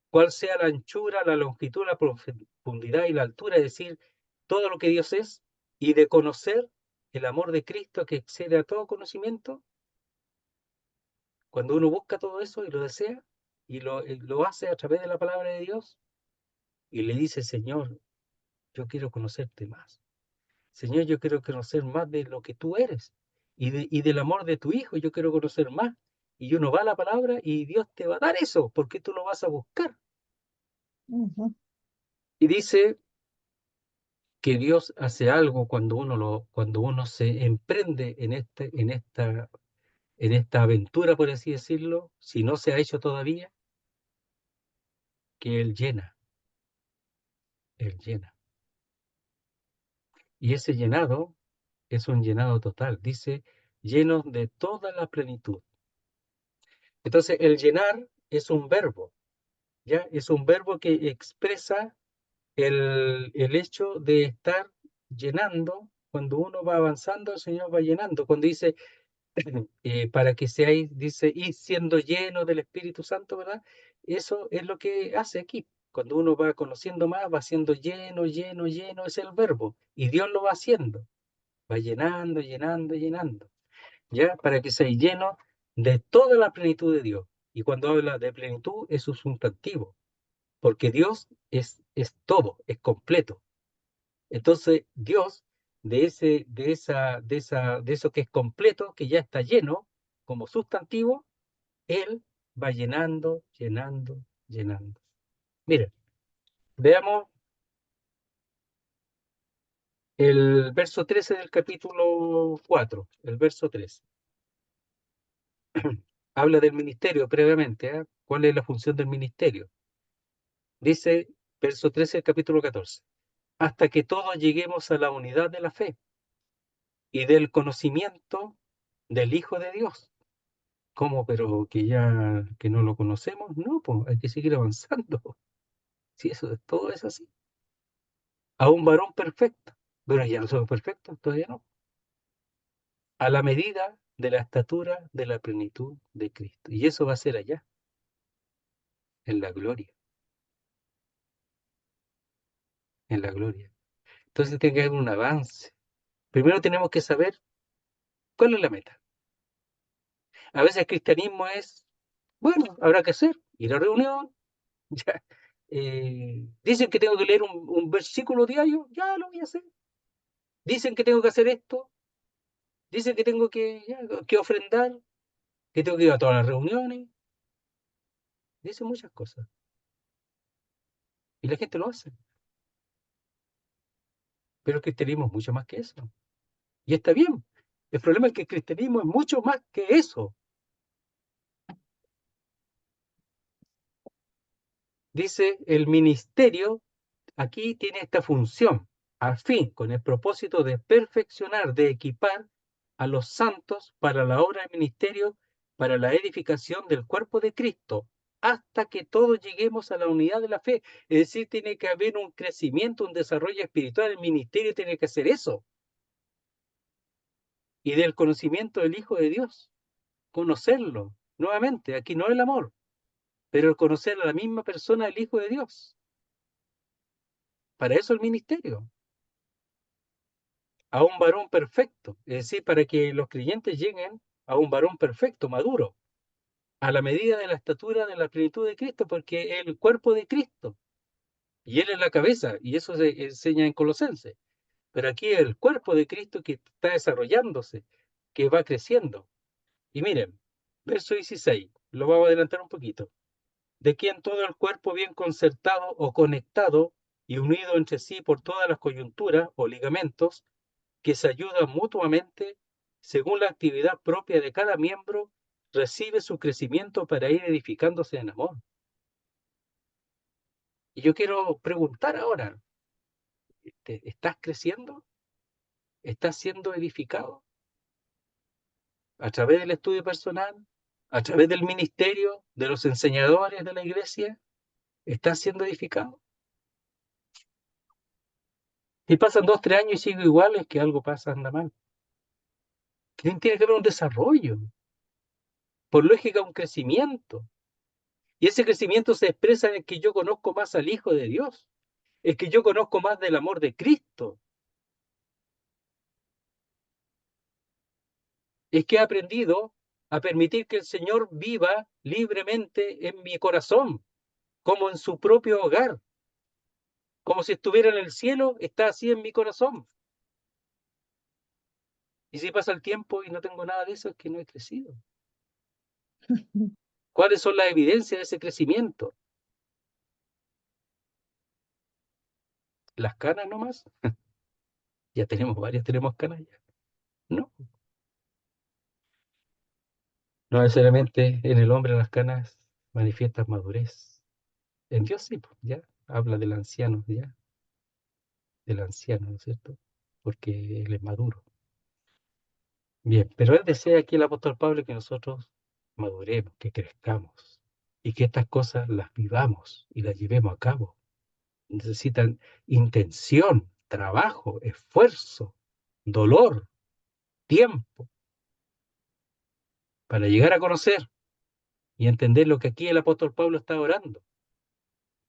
cuál sea la anchura, la longitud, la profundidad y la altura, es decir, todo lo que Dios es, y de conocer el amor de Cristo que excede a todo conocimiento. Cuando uno busca todo eso y lo desea, y lo hace a través de la palabra de Dios, y le dice, Señor, yo quiero conocerte más. Señor, yo quiero conocer más de lo que tú eres. y del amor de tu hijo, yo quiero conocer más. Y uno va a la palabra y Dios te va a dar eso, porque tú lo vas a buscar. ujú, Y dice que Dios hace algo cuando uno se emprende en esta aventura, por así decirlo, si no se ha hecho todavía, que Él llena, Él llena. Y ese llenado es un llenado total, dice, lleno de toda la plenitud. Entonces, el llenar es un verbo, ¿ya? Es un verbo que expresa el hecho de estar llenando. Cuando uno va avanzando, el Señor va llenando. Cuando dice, para que seáis, dice, y siendo lleno del Espíritu Santo, ¿verdad? Eso es lo que hace aquí. Cuando uno va conociendo más, va siendo lleno, lleno, lleno, es el verbo. Y Dios lo va haciendo, va llenando, llenando, llenando. ¿Ya? Para que seáis llenos de toda la plenitud de Dios. Y cuando habla de plenitud, es un sustantivo, porque Dios es todo, es completo. Entonces, Dios, de eso que es completo, que ya está lleno, como sustantivo, Él va llenando, llenando, llenando. Miren, veamos el verso 13 del capítulo 4, el verso 13. Habla del ministerio previamente, ¿eh? ¿Cuál es la función del ministerio? Dice, verso 13 del capítulo 14, hasta que todos lleguemos a la unidad de la fe y del conocimiento del Hijo de Dios. ¿Cómo? Pero que no lo conocemos. No, pues hay que seguir avanzando. Si eso es todo es así. A un varón perfecto. Bueno, ya no somos perfectos, todavía no. A la medida de la estatura de la plenitud de Cristo. Y eso va a ser allá, en la gloria, en la gloria. Entonces tiene que haber un avance. Primero tenemos que saber cuál es la meta. A veces el cristianismo es, bueno, habrá que hacer, ir a reunión, ya. Dicen que tengo que leer un versículo diario, ya lo voy a hacer. Dicen que tengo que hacer esto, dicen que tengo que ofrendar, que tengo que ir a todas las reuniones, dicen muchas cosas. Y la gente lo hace. Pero el cristianismo es mucho más que eso. Y está bien. El problema es que el cristianismo es mucho más que eso. Dice el ministerio, aquí tiene esta función, a fin, con el propósito de perfeccionar, de equipar a los santos para la obra del ministerio, para la edificación del cuerpo de Cristo, hasta que todos lleguemos a la unidad de la fe. Es decir, tiene que haber un crecimiento, un desarrollo espiritual. El ministerio tiene que hacer eso. Y del conocimiento del Hijo de Dios, conocerlo. Nuevamente, aquí no el amor, pero el conocer a la misma persona del Hijo de Dios. Para eso el ministerio. A un varón perfecto, es decir, para que los creyentes lleguen a un varón perfecto, maduro, a la medida de la estatura de la plenitud de Cristo, porque es el cuerpo de Cristo y Él es la cabeza, y eso se enseña en Colosenses. Pero aquí es el cuerpo de Cristo que está desarrollándose, que va creciendo. Y miren, verso 16, lo vamos a adelantar un poquito. De quien todo el cuerpo bien concertado o conectado y unido entre sí por todas las coyunturas o ligamentos, que se ayudan mutuamente según la actividad propia de cada miembro, recibe su crecimiento para ir edificándose en amor. Y yo quiero preguntar ahora, ¿estás creciendo? ¿Estás siendo edificado a través del estudio personal, a través del ministerio, de los enseñadores de la iglesia? ¿Estás siendo edificado? Si pasan 2, 3 años y sigo igual, es que algo pasa, anda mal. Tiene que haber un desarrollo, por lógica un crecimiento. Y ese crecimiento se expresa en que yo conozco más al Hijo de Dios, es que yo conozco más del amor de Cristo, es que he aprendido a permitir que el Señor viva libremente en mi corazón, como en su propio hogar, como si estuviera en el cielo, está así en mi corazón. Y si pasa el tiempo y no tengo nada de eso, es que no he crecido. ¿Cuáles son las evidencias de ese crecimiento? ¿Las canas nomás? Ya tenemos varias, tenemos canas ya. No, no necesariamente en el hombre las canas manifiestan madurez. En Dios sí, pues, ya habla del anciano, ya, del anciano, ¿no es cierto? Porque él es maduro. Bien, pero él desea aquí el apóstol Pablo que nosotros maduremos, que crezcamos y que estas cosas las vivamos y las llevemos a cabo. Necesitan intención, trabajo, esfuerzo, dolor, tiempo para llegar a conocer y entender lo que aquí el apóstol Pablo está orando.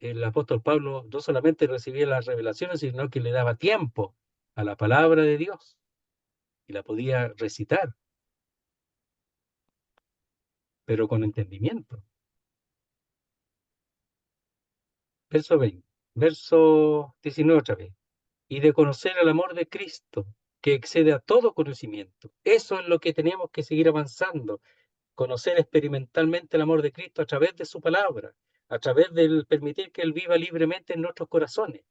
El apóstol Pablo no solamente recibía las revelaciones, sino que le daba tiempo a la palabra de Dios y la podía recitar, pero con entendimiento. Verso 20, verso 19 otra vez. Y de conocer el amor de Cristo, que excede a todo conocimiento. Eso es lo que tenemos que seguir avanzando, conocer experimentalmente el amor de Cristo a través de su palabra, a través del permitir que Él viva libremente en nuestros corazones,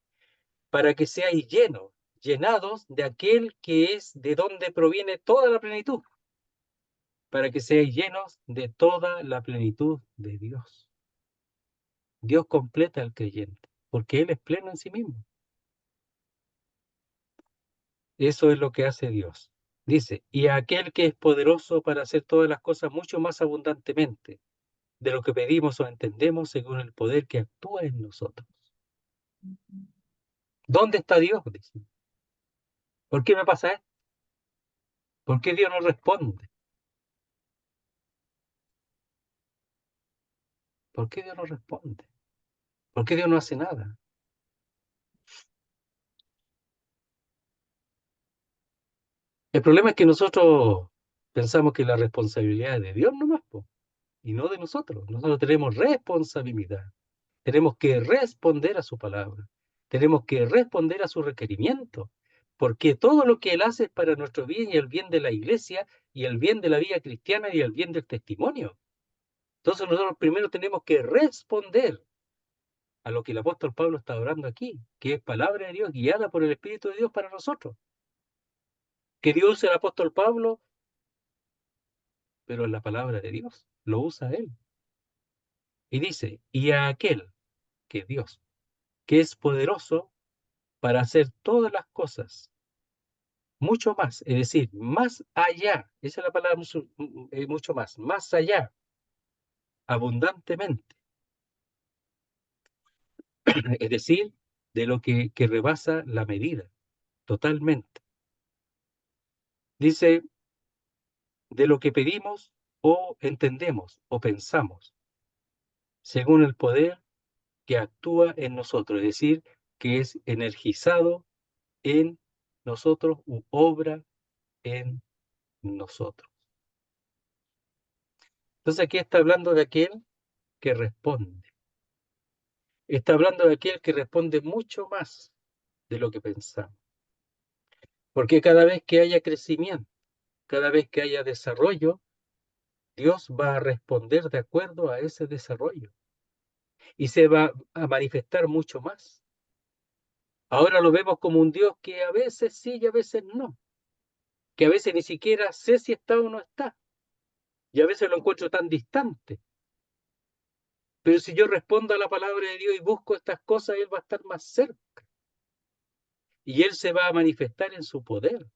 para que seáis llenos, llenados de aquel que es de donde proviene toda la plenitud, para que seáis llenos de toda la plenitud de Dios. Dios completa al creyente, porque Él es pleno en sí mismo. Eso es lo que hace Dios. Dice, y a aquel que es poderoso para hacer todas las cosas mucho más abundantemente de lo que pedimos o entendemos según el poder que actúa en nosotros. ¿Dónde está Dios? Dice. ¿Por qué me pasa esto? ¿Por qué Dios no responde? ¿Por qué Dios no responde? ¿Por qué Dios no hace nada? El problema es que nosotros pensamos que la responsabilidad es de Dios nomás, po, y no de nosotros. Nosotros tenemos responsabilidad. Tenemos que responder a su palabra. Tenemos que responder a su requerimiento. Porque todo lo que Él hace es para nuestro bien y el bien de la iglesia y el bien de la vida cristiana y el bien del testimonio. Entonces nosotros primero tenemos que responder a lo que el apóstol Pablo está orando aquí, que es palabra de Dios guiada por el Espíritu de Dios para nosotros. Que Dios usa el apóstol Pablo, pero es la palabra de Dios, lo usa Él. Y dice, y a aquel, que es Dios, que es poderoso para hacer todas las cosas, mucho más, es decir, más allá, esa es la palabra mucho más allá, abundantemente, es decir, de lo que rebasa la medida, totalmente. Dice, de lo que pedimos o entendemos o pensamos, según el poder que actúa en nosotros, es decir, que es energizado en nosotros u obra en nosotros. Entonces aquí está hablando de aquel que responde. Está hablando de aquel que responde mucho más de lo que pensamos. Porque cada vez que haya crecimiento, cada vez que haya desarrollo, Dios va a responder de acuerdo a ese desarrollo y se va a manifestar mucho más. Ahora lo vemos como un Dios que a veces sí y a veces no, que a veces ni siquiera sé si está o no está, y a veces lo encuentro tan distante. Pero si yo respondo a la palabra de Dios y busco estas cosas, Él va a estar más cerca y Él se va a manifestar en su poder.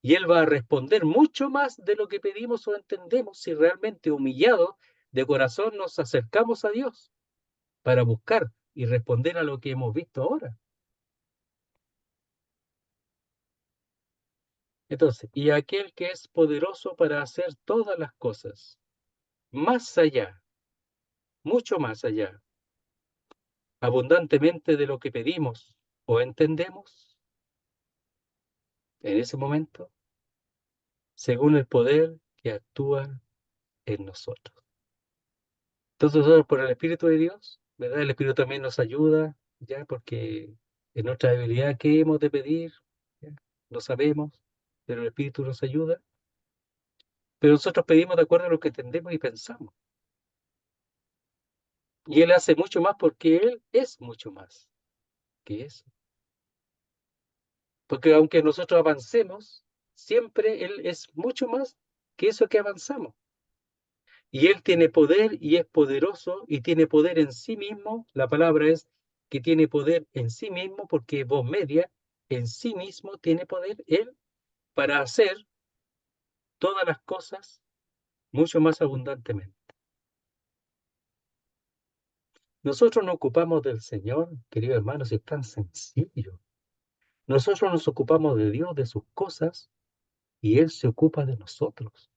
Y Él va a responder mucho más de lo que pedimos o entendemos si realmente humillados de corazón nos acercamos a Dios para buscar y responder a lo que hemos visto ahora. Entonces, y aquel que es poderoso para hacer todas las cosas, más allá, mucho más allá, abundantemente de lo que pedimos o entendemos, en ese momento, según el poder que actúa en nosotros. Entonces nosotros por el Espíritu de Dios, ¿verdad? El Espíritu también nos ayuda, ya, porque en nuestra debilidad, ¿qué hemos de pedir? ¿Ya? No sabemos, pero el Espíritu nos ayuda. Pero nosotros pedimos de acuerdo a lo que entendemos y pensamos. Y Él hace mucho más porque Él es mucho más que eso. Porque aunque nosotros avancemos, siempre Él es mucho más que eso que avanzamos. Y Él tiene poder y es poderoso y tiene poder en sí mismo. La palabra es que tiene poder en sí mismo porque voz media en sí mismo tiene poder Él para hacer todas las cosas mucho más abundantemente. Nosotros nos ocupamos del Señor, queridos hermanos, es tan sencillo. Nosotros nos ocupamos de Dios, de sus cosas, y Él se ocupa de nosotros.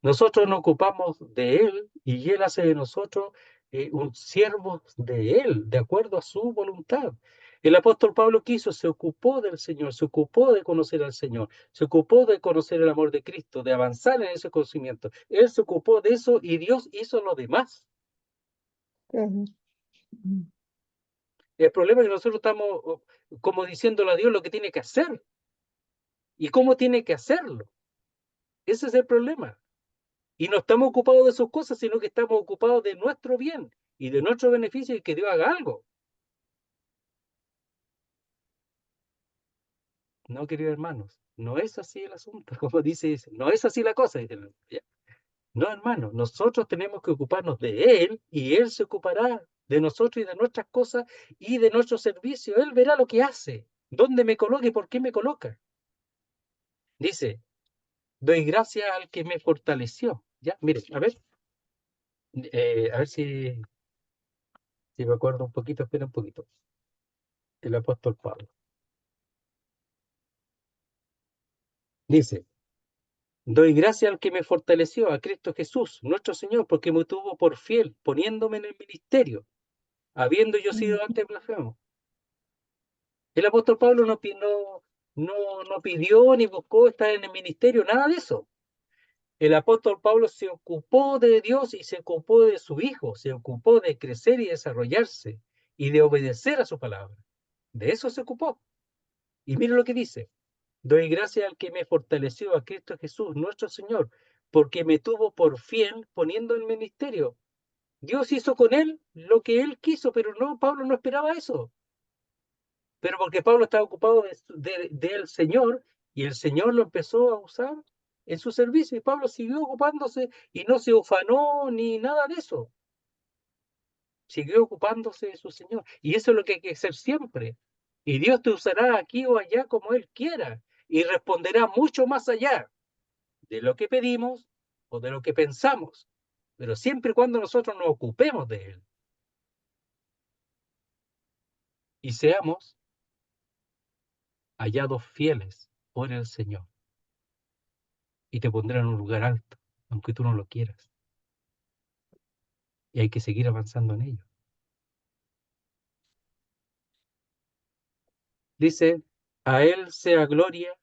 Nosotros nos ocupamos de Él y Él hace de nosotros un siervo de Él, de acuerdo a su voluntad. El apóstol Pablo quiso, se ocupó del Señor, se ocupó de conocer al Señor, se ocupó de conocer el amor de Cristo, de avanzar en ese conocimiento. Él se ocupó de eso y Dios hizo lo demás. Ujú. El problema es que nosotros estamos como diciéndole a Dios lo que tiene que hacer y cómo tiene que hacerlo. Ese es el problema. Y no estamos ocupados de sus cosas, sino que estamos ocupados de nuestro bien y de nuestro beneficio y que Dios haga algo. No, queridos hermanos, no es así el asunto, como dice, no es así la cosa. No, hermano, nosotros tenemos que ocuparnos de Él y Él se ocupará de nosotros y de nuestras cosas y de nuestro servicio. Él verá lo que hace, dónde me coloca y por qué me coloca. Dice, doy gracias al que me fortaleció. Ya, mire, a ver si me acuerdo un poquito, espera un poquito. El apóstol Pablo. Dice, doy gracias al que me fortaleció, a Cristo Jesús, nuestro Señor, porque me tuvo por fiel, poniéndome en el ministerio, habiendo yo sido antes blasfemo. El apóstol Pablo no pidió ni buscó estar en el ministerio, nada de eso. El apóstol Pablo se ocupó de Dios y se ocupó de su Hijo, se ocupó de crecer y desarrollarse y de obedecer a su palabra. De eso se ocupó. Y mire lo que dice. Doy gracias al que me fortaleció, a Cristo Jesús, nuestro Señor, porque me tuvo por fiel poniendo en ministerio. Dios hizo con él lo que él quiso, pero no, Pablo no esperaba eso. Pero porque Pablo estaba ocupado del Señor y el Señor lo empezó a usar en su servicio y Pablo siguió ocupándose y no se ufanó ni nada de eso. Siguió ocupándose de su Señor. Y eso es lo que hay que hacer siempre. Y Dios te usará aquí o allá como Él quiera y responderá mucho más allá de lo que pedimos o de lo que pensamos, pero siempre y cuando nosotros nos ocupemos de Él y seamos hallados fieles por el Señor. Y te pondrá en un lugar alto, aunque tú no lo quieras. Y hay que seguir avanzando en ello. Dice, a Él sea gloria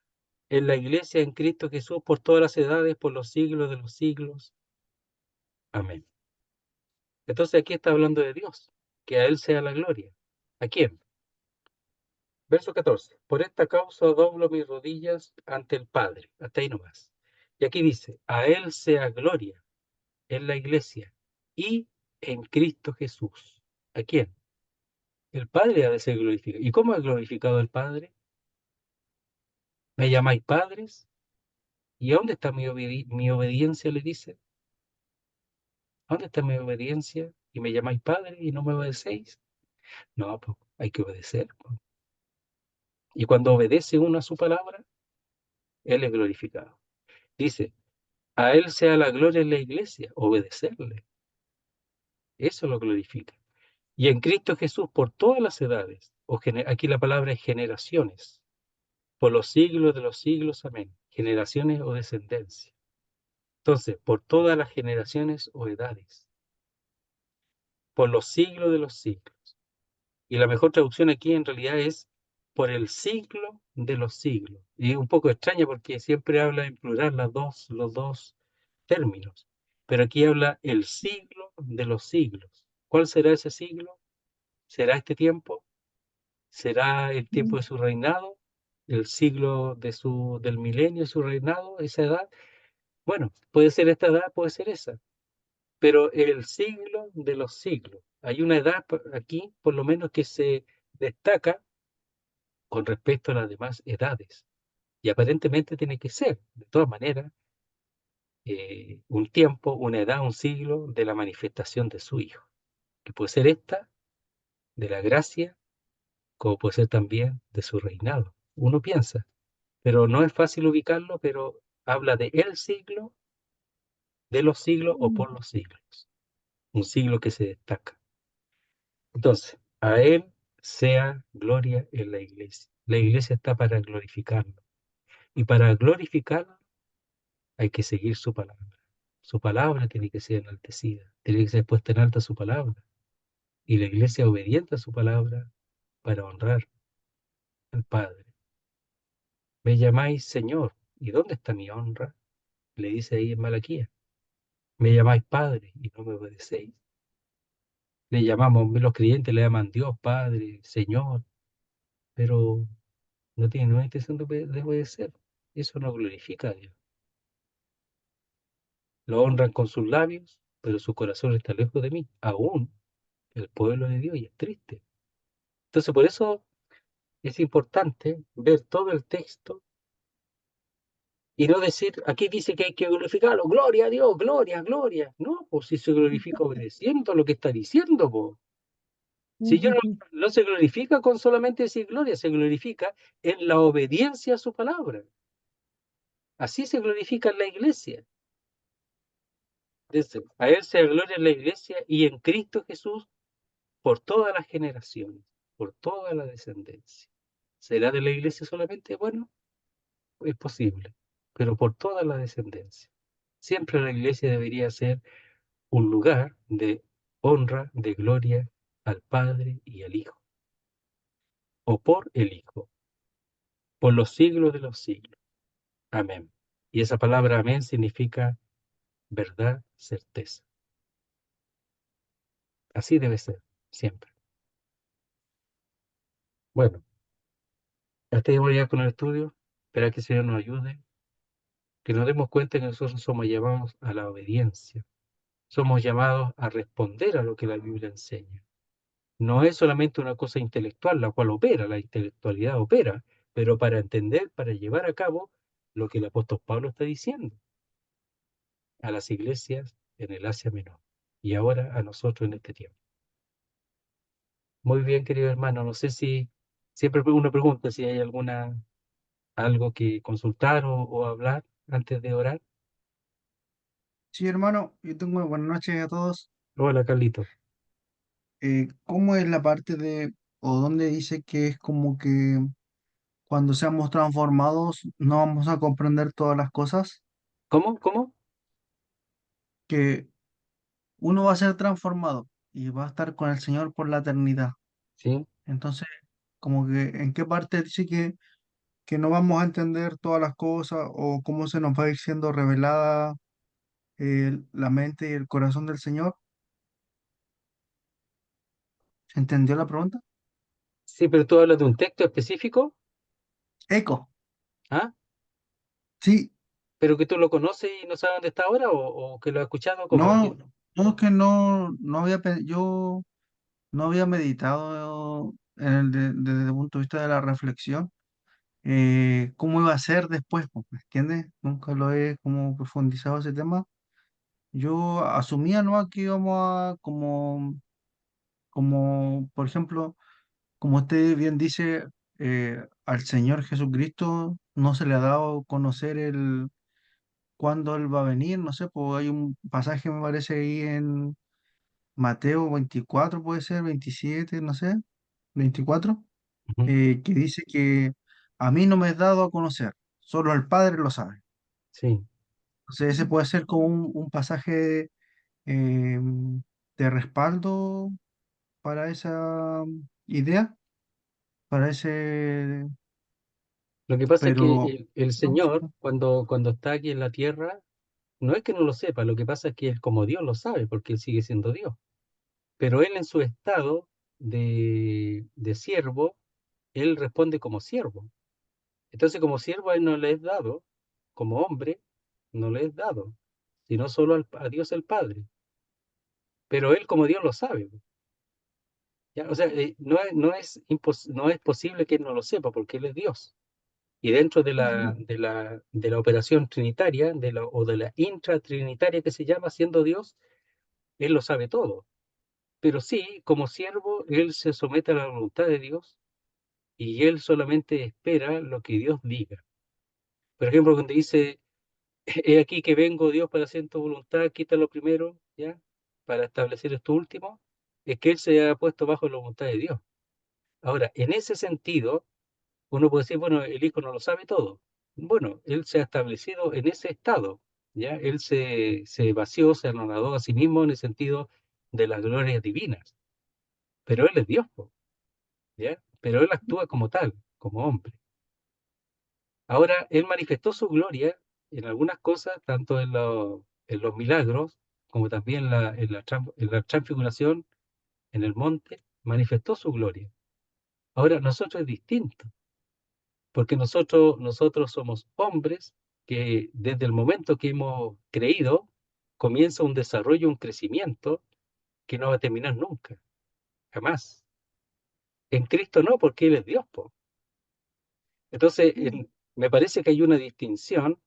en la iglesia en Cristo Jesús por todas las edades, por los siglos de los siglos. Amén. Entonces aquí está hablando de Dios, que a Él sea la gloria. ¿A quién? Verso 14. Por esta causa doblo mis rodillas ante el Padre. Hasta ahí nomás. Y aquí dice, a Él sea gloria en la iglesia y en Cristo Jesús. ¿A quién? El Padre ha de ser glorificado. ¿Y cómo ha glorificado el Padre? ¿Me llamáis padres? ¿Y dónde está mi obediencia? Le dice. ¿Dónde está mi obediencia? ¿Y me llamáis padre y no me obedecéis? No, pues hay que obedecer. Pues. Y cuando obedece uno a su palabra, Él es glorificado. Dice, a Él sea la gloria en la iglesia, obedecerle. Eso lo glorifica. Y en Cristo Jesús por todas las edades, aquí la palabra es generaciones, por los siglos de los siglos, amén. Generaciones o descendencia. Entonces, por todas las generaciones o edades, por los siglos de los siglos. Y la mejor traducción aquí en realidad es por el siglo de los siglos. Y es un poco extraña porque siempre habla en plural los dos términos. Pero aquí habla el siglo de los siglos. ¿Cuál será ese siglo? ¿Será este tiempo? ¿Será el tiempo de su reinado? el siglo del milenio, su reinado, esa edad. Bueno, puede ser esta edad, puede ser esa, pero el siglo de los siglos. Hay una edad aquí, por lo menos, que se destaca con respecto a las demás edades. Y aparentemente tiene que ser, de todas maneras, un tiempo, una edad, un siglo de la manifestación de su Hijo, que puede ser esta, de la gracia, como puede ser también de su reinado. Uno piensa, pero no es fácil ubicarlo, pero habla de el siglo, de los siglos o por los siglos. Un siglo que se destaca. Entonces, a Él sea gloria en la iglesia. La iglesia está para glorificarlo. Y para glorificarlo hay que seguir su palabra. Su palabra tiene que ser enaltecida, tiene que ser puesta en alta su palabra. Y la iglesia obediente a su palabra para honrar al Padre. Me llamáis Señor. ¿Y dónde está mi honra? Le dice ahí en Malaquía. Me llamáis Padre y no me obedecéis. Le llamamos, los creyentes le llaman Dios, Padre, Señor, pero no tienen ninguna intención de obedecer. Eso no glorifica a Dios. Lo honran con sus labios, pero su corazón está lejos de mí. Aún el pueblo de Dios y es triste. Entonces, por eso es importante ver todo el texto y no decir, aquí dice que hay que glorificarlo, gloria a Dios, gloria, gloria. No, pues si se glorifica obedeciendo lo que está diciendo, pues. Si yo no, no se glorifica con solamente decir gloria, se glorifica en la obediencia a su palabra. Así se glorifica en la iglesia. Dice, a Él sea gloria en la iglesia y en Cristo Jesús por todas las generaciones, por toda la descendencia. ¿Será de la iglesia solamente? Bueno, es posible, pero por toda la descendencia. Siempre la iglesia debería ser un lugar de honra, de gloria al Padre y al Hijo, o por el Hijo, por los siglos de los siglos. Amén. Y esa palabra amén significa verdad, certeza. Así debe ser, siempre. Bueno, hasta ahí voy a con el estudio. Espera que el Señor nos ayude, que nos demos cuenta que nosotros somos llamados a la obediencia. Somos llamados a responder a lo que la Biblia enseña. No es solamente una cosa intelectual, la cual opera, la intelectualidad opera, pero para entender, para llevar a cabo lo que el apóstol Pablo está diciendo a las iglesias en el Asia Menor y ahora a nosotros en este tiempo. Muy bien, querido hermano, no sé si siempre uno pregunta si hay algo que consultar o hablar antes de orar. Sí, hermano, yo tengo buenas noches a todos. Hola, Carlito. ¿Cómo es la parte de, o dónde dice que es como que cuando seamos transformados no vamos a comprender todas las cosas? ¿Cómo? ¿Cómo? Que uno va a ser transformado y va a estar con el Señor por la eternidad. Sí. Entonces, como que, ¿en qué parte dice que no vamos a entender todas las cosas o cómo se nos va a ir siendo revelada la mente y el corazón del Señor? ¿Se entendió la pregunta? Sí, pero tú hablas de un texto específico, Eco. ¿ah? Sí. Pero que tú lo conoces y no sabes dónde está ahora o que lo has escuchado como No, que... no es que no había, yo no había meditado desde el punto de vista de la reflexión, cómo iba a ser después, pues, ¿me entiendes? Nunca lo he como profundizado ese tema. Yo asumía, ¿no? Que íbamos a, como, por ejemplo, como usted bien dice, al Señor Jesucristo no se le ha dado a conocer el cuándo Él va a venir, no sé, pues hay un pasaje, me parece, ahí en Mateo 24 puede ser, 27 no sé, 24 Ujú. que dice que a mí no me es dado a conocer, solo el Padre lo sabe. Sí. Entonces ese puede ser como un pasaje eh, de respaldo para esa idea, para ese, Lo que pasa es que pero el no, Señor, cuando está aquí en la tierra, no es que no lo sepa, lo que pasa es que Él como Dios lo sabe, porque Él sigue siendo Dios. Pero Él en su estado de siervo, Él responde como siervo. Entonces, como siervo a él no le es dado, como hombre, no le es dado, sino solo a Dios el Padre. Pero él como Dios lo sabe. ¿Ya? O sea, no es posible que él no lo sepa, porque él es Dios. Y dentro de Mm. la operación trinitaria, o de la intratrinitaria que se llama, siendo Dios, él lo sabe todo. Pero sí, como siervo, él se somete a la voluntad de Dios y él solamente espera lo que Dios diga. Por ejemplo, cuando dice, he aquí que vengo, Dios, para hacer tu voluntad, quítalo primero, ¿ya? Para establecer esto último, es que él se ha puesto bajo la voluntad de Dios. Ahora, en ese sentido, uno puede decir, bueno, el hijo no lo sabe todo. Bueno, él se ha establecido en ese estado, ¿ya? Él se vació, se anonadó a sí mismo en el sentido de las glorias divinas. Pero él es Dios, po, ¿ya? Pero él actúa como tal, como hombre. Ahora, él manifestó su gloria en algunas cosas, tanto en los milagros, como también en la transfiguración, en el monte, manifestó su gloria. Ahora, nosotros es distinto, porque nosotros somos hombres que desde el momento que hemos creído, comienza un desarrollo, un crecimiento que no va a terminar nunca, jamás. En Cristo no, porque Él es Dios, po. Entonces, me parece que hay una distinción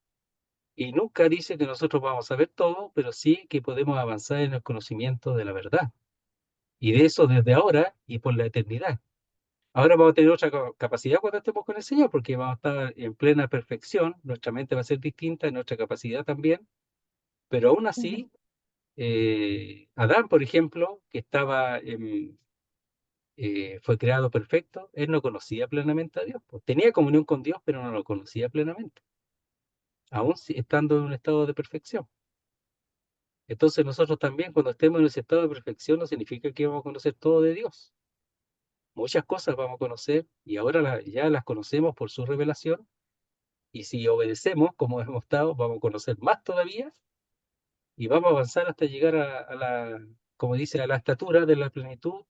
y nunca dice que nosotros vamos a saber todo, pero sí que podemos avanzar en el conocimiento de la verdad. Y de eso desde ahora y por la eternidad. Ahora vamos a tener otra capacidad cuando estemos con el Señor, porque vamos a estar en plena perfección, nuestra mente va a ser distinta, nuestra capacidad también, pero aún así, Adán, por ejemplo, que fue creado perfecto, él no conocía plenamente a Dios, pues. Tenía comunión con Dios, pero no lo conocía plenamente, aún estando en un estado de perfección. Entonces nosotros también, cuando estemos en ese estado de perfección, no significa que vamos a conocer todo de Dios. Muchas cosas vamos a conocer y ahora ya las conocemos por su revelación. Y si obedecemos, como hemos estado, vamos a conocer más todavía y vamos a avanzar hasta llegar como dice, a la estatura de la plenitud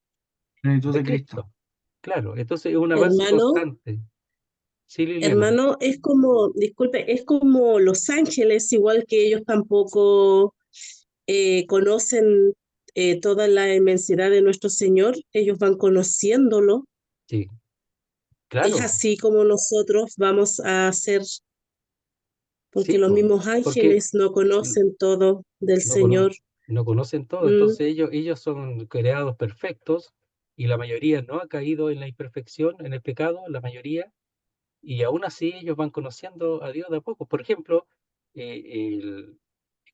Plenitud de de Cristo. Cristo. Claro, entonces es un avance Hermano, constante. Sí, Liliana. hermano, es como, disculpe, es como Los Ángeles, igual que ellos tampoco conocen toda la inmensidad de nuestro Señor, ellos van conociéndolo. Sí, Es claro. así como nosotros vamos a hacer, porque Sí, los mismos porque ángeles no conocen todo del no, cono- Señor. no conocen todo, Mm, entonces ellos son creados perfectos y la mayoría no ha caído en la imperfección, en el pecado, la mayoría, y aún así ellos van conociendo a Dios de a poco. Por ejemplo,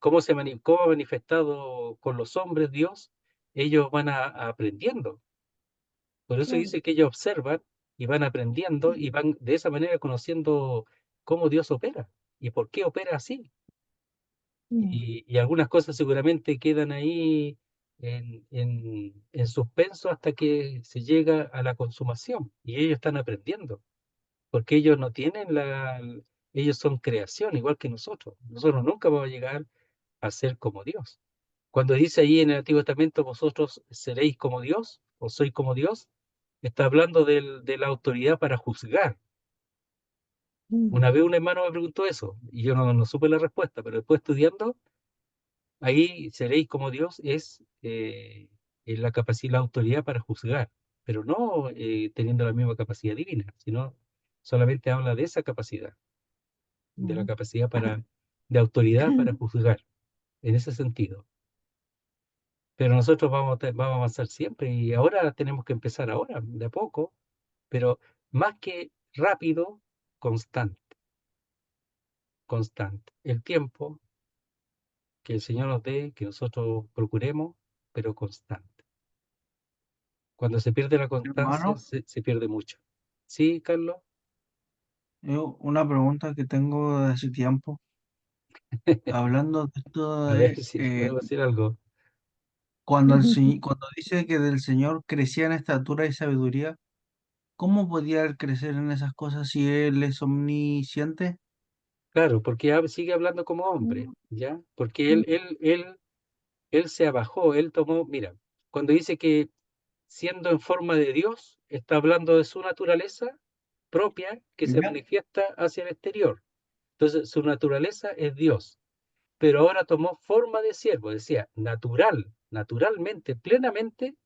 cómo ha manifestado con los hombres Dios, ellos van aprendiendo. Por eso claro. dice que ellos observan y van aprendiendo y van de esa manera conociendo cómo Dios opera y por qué opera así. Mm, Y algunas cosas seguramente quedan ahí en suspenso hasta que se llega a la consumación y ellos están aprendiendo, porque ellos no tienen ellos son creación igual que nosotros. Nosotros nunca vamos a llegar a ser como Dios. Cuando dice ahí en el Antiguo Testamento, vosotros seréis como Dios o sois como Dios, está hablando de la autoridad para juzgar. mm, Una vez un hermano me preguntó eso y yo no supe la respuesta, pero después estudiando, ahí seréis como Dios es la capacidad, la autoridad para juzgar, pero no teniendo la misma capacidad divina, sino solamente habla de esa capacidad, de la mm. capacidad de autoridad para juzgar, en ese sentido. Pero nosotros vamos a avanzar siempre y ahora tenemos que empezar ahora, de a poco, pero más que rápido, constante, constante. El tiempo que el Señor nos dé, que nosotros procuremos, pero constante. Cuando se pierde la constancia, Hermano, se pierde mucho. ¿Sí, Carlos? una pregunta que tengo de hace tiempo. Hablando de esto A ver de si puedo decir algo. cuando dice que del Señor crecía en estatura y sabiduría, ¿cómo podía él crecer en esas cosas si él es omnisciente? Claro, porque sigue hablando como hombre, ¿ya? Porque él se abajó, él tomó, mira, cuando dice que siendo en forma de Dios, está hablando de su naturaleza, propia que se ¿Ya? manifiesta hacia el exterior. Entonces, su naturaleza es Dios, pero ahora tomó forma de siervo, decía, naturalmente, plenamente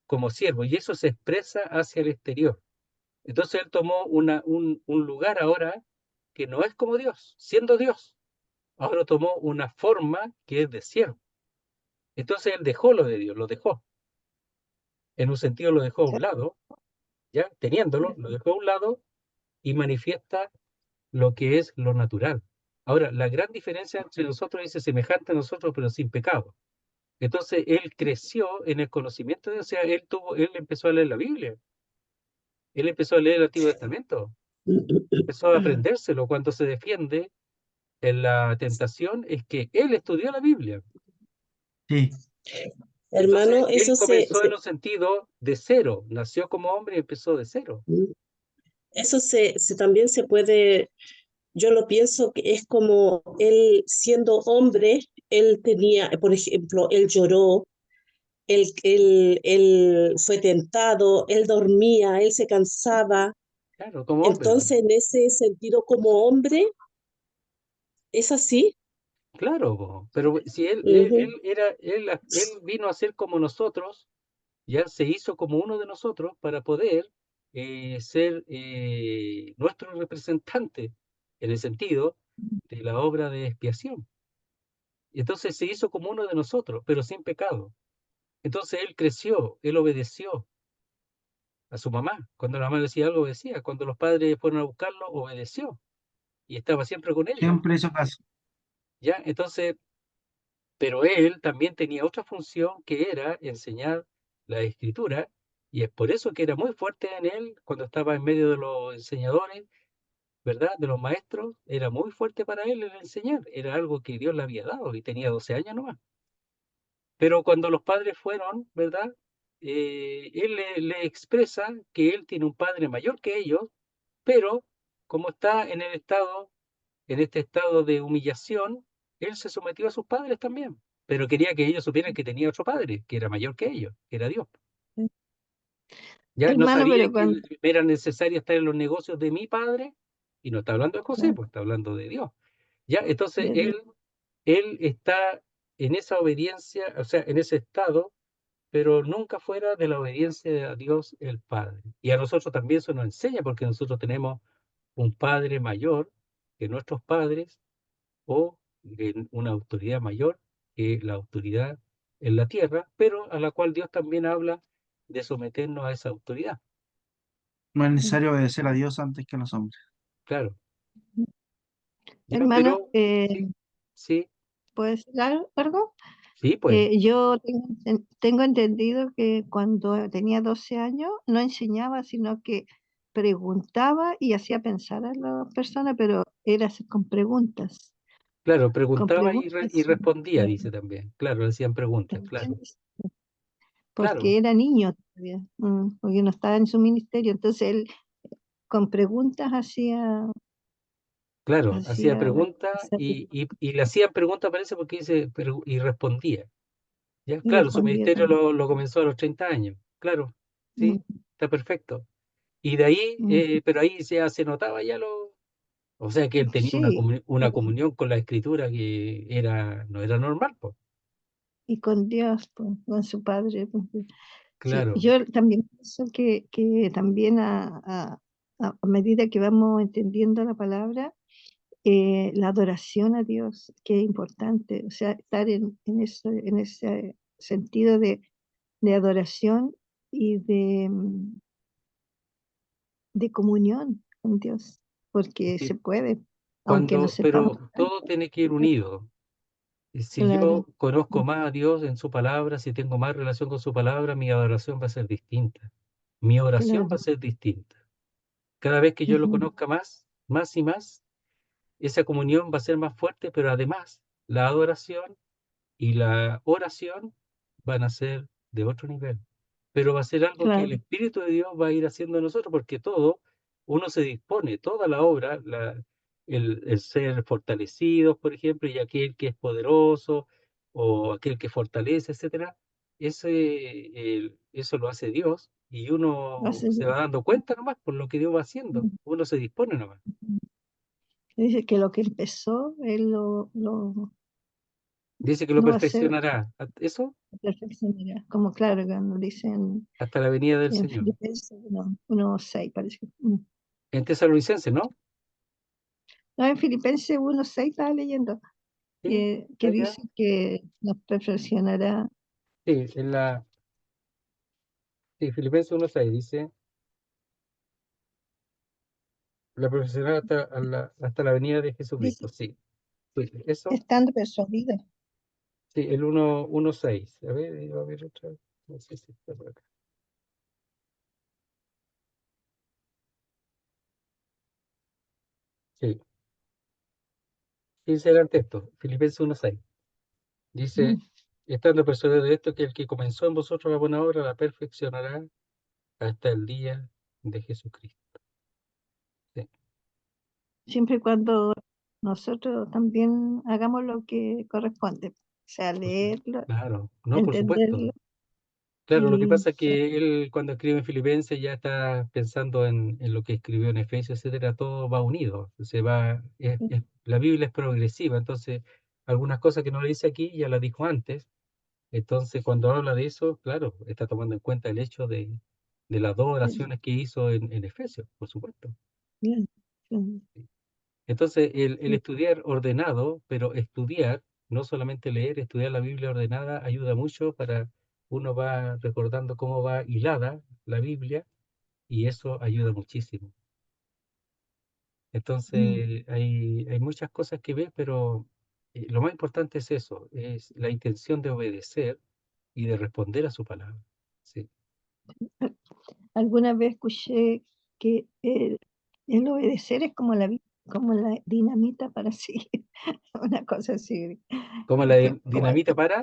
como siervo, y eso se expresa hacia el exterior. Entonces él tomó un lugar ahora que no es como Dios, siendo Dios. Ahora tomó una forma que es de siervo. Entonces él dejó lo de Dios, lo dejó. En un sentido lo dejó a un lado, ya teniéndolo, lo dejó a un lado y manifiesta lo que es lo natural. Ahora, la gran diferencia entre nosotros dice semejante a nosotros, pero sin pecado. Entonces él creció en el conocimiento de Dios, o sea, él empezó a leer la Biblia, él empezó a leer el Antiguo Testamento, empezó a aprendérselo cuando se defiende en la tentación, es que él estudió la Biblia. Sí, Entonces Hermano, él comenzó en un sentido de cero, nació como hombre y empezó de cero. también se puede, yo lo pienso que es como él siendo hombre, él tenía, por ejemplo, él lloró, él fue tentado, él dormía, él se cansaba. Claro, como hombre. Entonces, en ese sentido, como hombre, ¿es así? Claro, pero si Ujú. él vino a ser como nosotros, ya se hizo como uno de nosotros para poder ser nuestro representante en el sentido de la obra de expiación. Y entonces se hizo como uno de nosotros, pero sin pecado. Entonces él creció, él obedeció a su mamá. Cuando la mamá le decía algo, obedecía. Cuando los padres fueron a buscarlo, obedeció y estaba siempre con ellos. siempre hizo caso. ¿Ya? Entonces, pero él también tenía otra función que era enseñar la escritura, y es por eso que era muy fuerte en él cuando estaba en medio de los enseñadores, ¿verdad? De los maestros, era muy fuerte para él el enseñar, era algo que Dios le había dado y tenía 12 años nomás. Pero cuando los padres fueron, ¿verdad? Él le expresa que él tiene un padre mayor que ellos, pero como está en este estado de humillación, él se sometió a sus padres también. Pero quería que ellos supieran que tenía otro padre, que era mayor que ellos, que era Dios. Ya no Hermano, sabía pero que cuando, era necesario estar en los negocios de mi padre, y no está hablando de José, pues está hablando de Dios. Ya, entonces de Dios, él está en esa obediencia, o sea, en ese estado, pero nunca fuera de la obediencia a Dios el Padre. Y a nosotros también eso nos enseña, porque nosotros tenemos un Padre mayor que nuestros padres, o una autoridad mayor que la autoridad en la tierra, pero a la cual Dios también habla de someternos a esa autoridad. No es necesario obedecer a Dios antes que a los hombres. Claro, ya, hermano, pero sí, sí, ¿puedo decir algo? sí, pues, Yo tengo entendido que cuando tenía 12 años no enseñaba, sino que preguntaba y hacía pensar a las personas, pero era así con preguntas. claro, Con preguntaba preguntas, y sí, respondía, dice también. Claro, le hacían preguntas, claro, ¿entiendes? claro, Porque era niño todavía, porque no estaba en su ministerio. Entonces él con preguntas claro, hacía hacía preguntas y le hacían preguntas, parece, porque dice, y respondía. Ya, y claro, su respondía ministerio también. lo comenzó a los 30 años, claro, Mm, sí, está perfecto. Y de ahí, mm. pero ahí ya se notaba ya o sea que él tenía Sí, una comunión con la escritura que no era normal, pues. y con Dios, pues, con su Padre. Pues. Sí, Claro, yo también pienso que también a medida que vamos entendiendo la palabra, la adoración a Dios, que es importante, o sea, estar en ese sentido de adoración y de comunión con Dios, porque se sí, puede, aunque no sepamos pero todo tanto. tiene que ir unido. Y si yo Claro. conozco más a Dios en su palabra, si tengo más relación con su palabra, mi adoración va a ser distinta. Mi oración va a Claro. ser distinta. Cada vez que yo lo Ujú. conozca más y más, esa comunión va a ser más fuerte, pero además la adoración y la oración van a ser de otro nivel. Pero va a ser algo que el Claro, Espíritu de Dios va a ir haciendo en nosotros, porque todo, uno se dispone, toda la obra, el ser fortalecidos, por ejemplo, y aquel que es poderoso, o aquel que fortalece, etcétera, eso lo hace Dios, y uno Hace- se va dando cuenta nomás por lo que Dios va haciendo. Uno se dispone nomás. Dice que lo que empezó, él Dice que lo no va a ser perfeccionará. Eso perfeccionará. Como claro, cuando dicen hasta la venida del en Señor. Filipenses 1:6, parece que. En Tesalonicense, ¿no? No, en Filipenses 1:6 estaba leyendo, Sí, que allá. dice que nos perfeccionará. Sí, sí, Filipenses 1:6 dice, la perfeccionará hasta la venida de Jesucristo. Dice, Sí, sí, eso. estando persuadido. Sí, el 1:6. A ver, a ver otra vez. No sé si está por acá. Sí, dice el texto, Filipenses 1:6. Dice, Mm. estando persuadido de esto, que el que comenzó en vosotros la buena obra la perfeccionará hasta el día de Jesucristo. Sí, Siempre y cuando nosotros también hagamos lo que corresponde, o sea, por su- leerlo, claro, no, por supuesto. entenderlo Claro, lo que y pasa es que él cuando escribe en Filipenses ya está pensando en lo que escribió en Efesios, etcétera, todo va unido, la Biblia es progresiva, entonces algunas cosas que no le dice aquí ya las dijo antes, entonces cuando habla de eso, claro, está tomando en cuenta el hecho de las dos oraciones que hizo en Efesios, por supuesto. bien, sí, Entonces, el sí, estudiar ordenado, pero estudiar, no solamente leer, estudiar la Biblia ordenada ayuda mucho para uno va recordando cómo va hilada la Biblia y eso ayuda muchísimo. mm, Entonces, hay muchas cosas que ver, pero lo más importante es eso, es la intención de obedecer y de responder a su palabra. Sí, Alguna vez escuché que el obedecer es como como la dinamita para seguir, una cosa así, como la como dinamita para...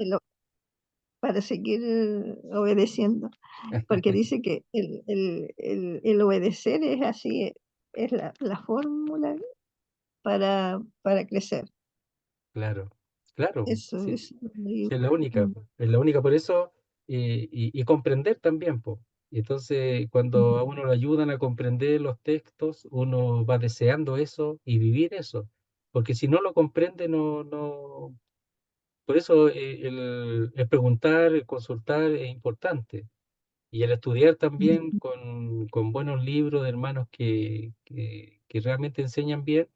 para seguir obedeciendo, porque dice que el obedecer es así, es la fórmula para crecer. Claro, claro, Eso sí. es Sí, muy... po, es la única, por eso, y comprender también, po. Y entonces, cuando a mm, uno lo ayudan a comprender los textos, uno va deseando eso y vivir eso, porque si no lo comprende, no, por eso el preguntar, el consultar es importante, y el estudiar también mm, con buenos libros de hermanos que realmente enseñan bien.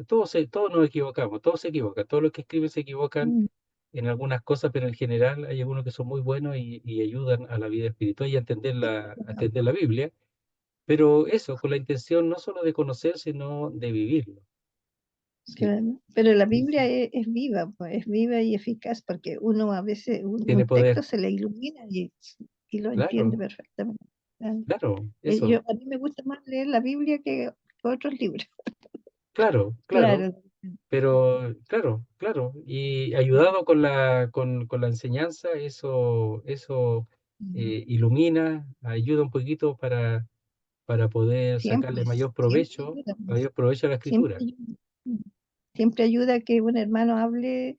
Todos nos equivocamos, todos se equivocan, todos los que escriben se equivocan mm, en algunas cosas, pero en general hay algunos que son muy buenos y ayudan a la vida espiritual y a entender la Biblia. Pero eso, con la intención no solo de conocer, sino de vivirlo. Sí, claro. Pero la sí, Biblia sí. es viva, pues, es viva y eficaz, porque uno a veces Tiene un texto poder. se le ilumina y lo entiende Claro, perfectamente. Claro. claro, eso. A mí me gusta más leer la Biblia que otros libros. Claro, claro. Claro. Pero, claro. Y ayudado con la enseñanza, eso Mm. ilumina, ayuda un poquito para poder Siempre, sacarle siempre ayuda, mayor provecho a la siempre escritura. ayuda. Mm. Siempre ayuda que un hermano hable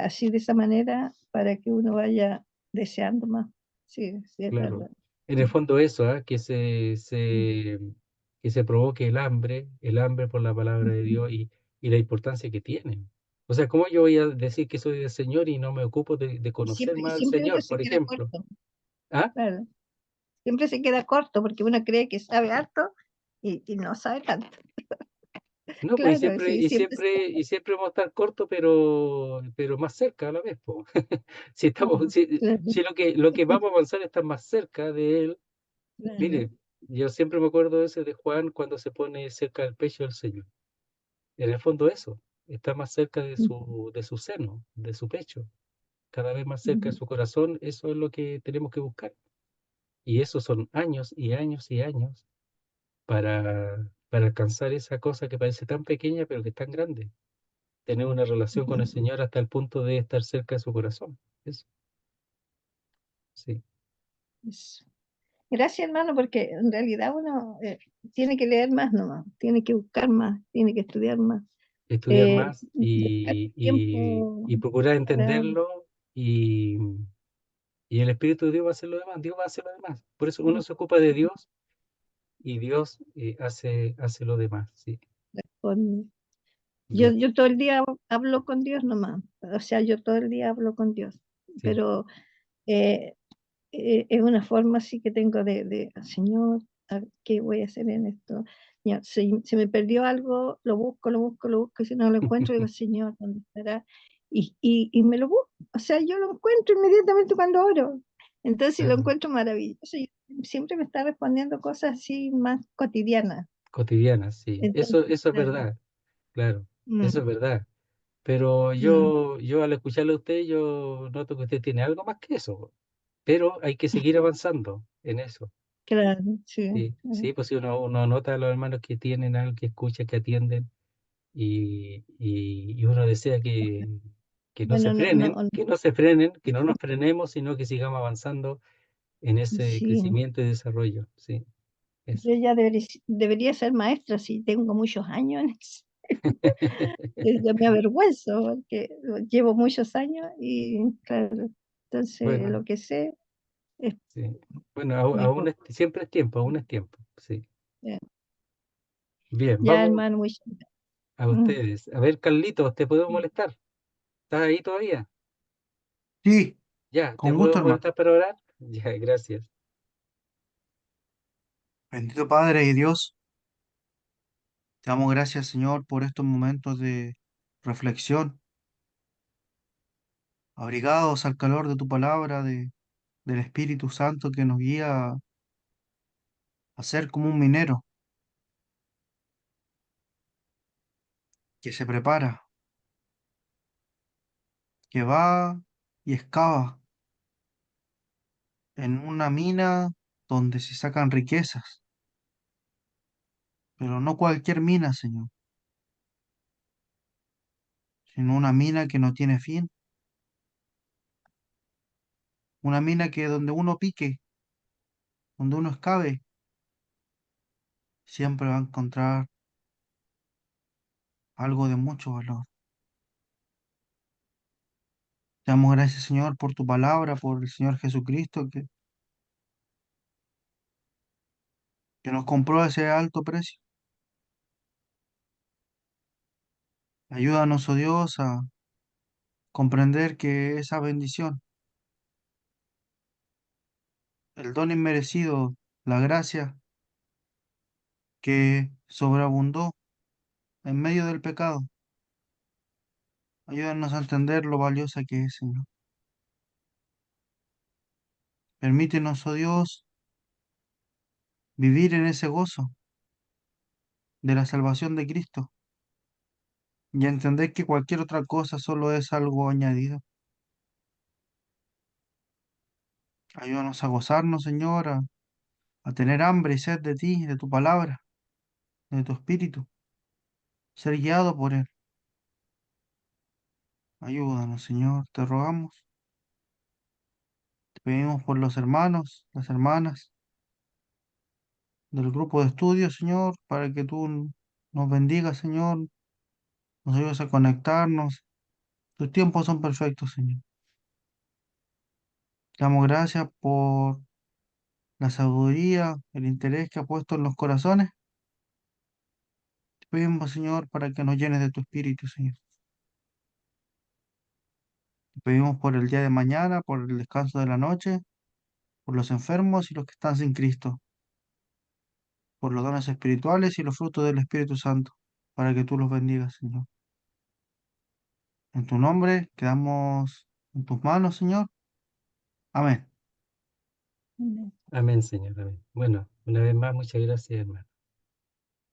así de esa manera para que uno vaya deseando más. Sí, sí, es Claro. verdad. En el Mm, fondo eso, mm, que se provoque el hambre por la palabra de mm. Dios y la importancia que tiene. O sea, ¿cómo yo voy a decir que soy del Señor y no me ocupo de conocer Y más al siempre uno Señor, se por queda ejemplo? corto, ¿Ah? claro. Siempre se queda corto porque uno cree que sabe harto y no sabe tanto. No, pues Claro, sí, siempre se queda y siempre vamos a estar cortos, pero más cerca a la vez, po. Si estamos, corto. Claro, si lo que vamos a avanzar está más cerca de Él. claro. Mire, yo siempre me acuerdo de ese de Juan cuando se pone cerca del pecho del Señor. En el fondo eso, está más cerca Mm, de su seno, de su pecho, cada vez más cerca de mm, su corazón, eso es lo que tenemos que buscar. Y eso son años y años y años para alcanzar esa cosa que parece tan pequeña pero que es tan grande. Tener una relación con el mm. Señor hasta el punto de estar cerca de su corazón. Eso, sí. Eso. Gracias, hermano, porque en realidad uno tiene que leer más nomás, tiene que buscar más, tiene que estudiar más, Estudiar más dedicar y tiempo procurar para... entenderlo y, Y el Espíritu de Dios va a hacer lo demás, Dios va a hacer lo demás. Por eso uno se ocupa de Dios y Dios hace lo demás, sí. Con- Bien, yo todo el día hablo con Dios nomás, o sea, yo todo el día hablo con Dios, sí. pero eh, es una forma así que tengo Señor, ¿qué voy a hacer en esto? Ya, si me perdió algo, lo busco, y si no lo encuentro, digo, Señor, ¿dónde estará? Y me lo busco, o sea, yo lo encuentro inmediatamente cuando oro. Entonces lo Ah, encuentro maravilloso y siempre me está respondiendo cosas así más cotidianas. cotidianas, sí. Entonces, Eso es claro, verdad, claro, eso mm, es verdad. Pero mm, yo al escucharle a usted, yo noto que usted tiene algo más que eso. Pero hay que seguir avanzando en eso. claro, sí. Sí, sí, pues si uno nota a los hermanos que tienen algo, que escuchan, que atienden, y uno desea que no se Bueno, frenen, que no se frenen, que no nos frenemos, sino que sigamos avanzando en ese sí. crecimiento y desarrollo. Sí, eso. Yo ya debería ser maestra si tengo muchos años en eso. Ya me avergüenzo porque llevo muchos años y claro, entonces Bueno, lo que sé es sí. Bueno, muy poco. siempre es tiempo, aún es tiempo. Sí. Ya, Bien, ya, vamos hermano, muchas a gracias. ustedes. A ver, Carlitos, ¿te puedo molestar? ¿Estás ahí todavía? Sí, Ya, ¿te con puedo gusto, hermano. molestar para orar? Ya, gracias. Bendito Padre y Dios, te damos gracias, Señor, por estos momentos de reflexión, abrigados al calor de tu palabra, del Espíritu Santo que nos guía a ser como un minero que se prepara, que va y excava en una mina donde se sacan riquezas, pero no cualquier mina, Señor, sino una mina que no tiene fin, una mina que donde uno pique, donde uno excave, siempre va a encontrar algo de mucho valor. Te damos gracias, Señor, por tu palabra, por el Señor Jesucristo que nos compró a ese alto precio. Ayúdanos, oh Dios, a comprender que esa bendición, el don inmerecido, la gracia que sobreabundó en medio del pecado, ayúdanos a entender lo valiosa que es, Señor. Permítenos, oh Dios, vivir en ese gozo de la salvación de Cristo y entender que cualquier otra cosa solo es algo añadido. Ayúdanos a gozarnos, Señor, a tener hambre y sed de ti, de tu palabra, de tu espíritu, ser guiado por él. Ayúdanos, Señor, te rogamos. Te pedimos por los hermanos, las hermanas del grupo de estudio, Señor, para que tú nos bendigas, Señor, nos ayudes a conectarnos. Tus tiempos son perfectos, Señor. Te damos gracias por la sabiduría, el interés que ha puesto en los corazones. Te pedimos, Señor, para que nos llenes de tu espíritu, Señor. Te pedimos por el día de mañana, por el descanso de la noche, por los enfermos y los que están sin Cristo, por los dones espirituales y los frutos del Espíritu Santo, para que tú los bendigas, Señor. En tu nombre quedamos en tus manos, Señor. Amén. Amén. Amén, Señor. Amén. Bueno, una vez más, muchas gracias, hermano.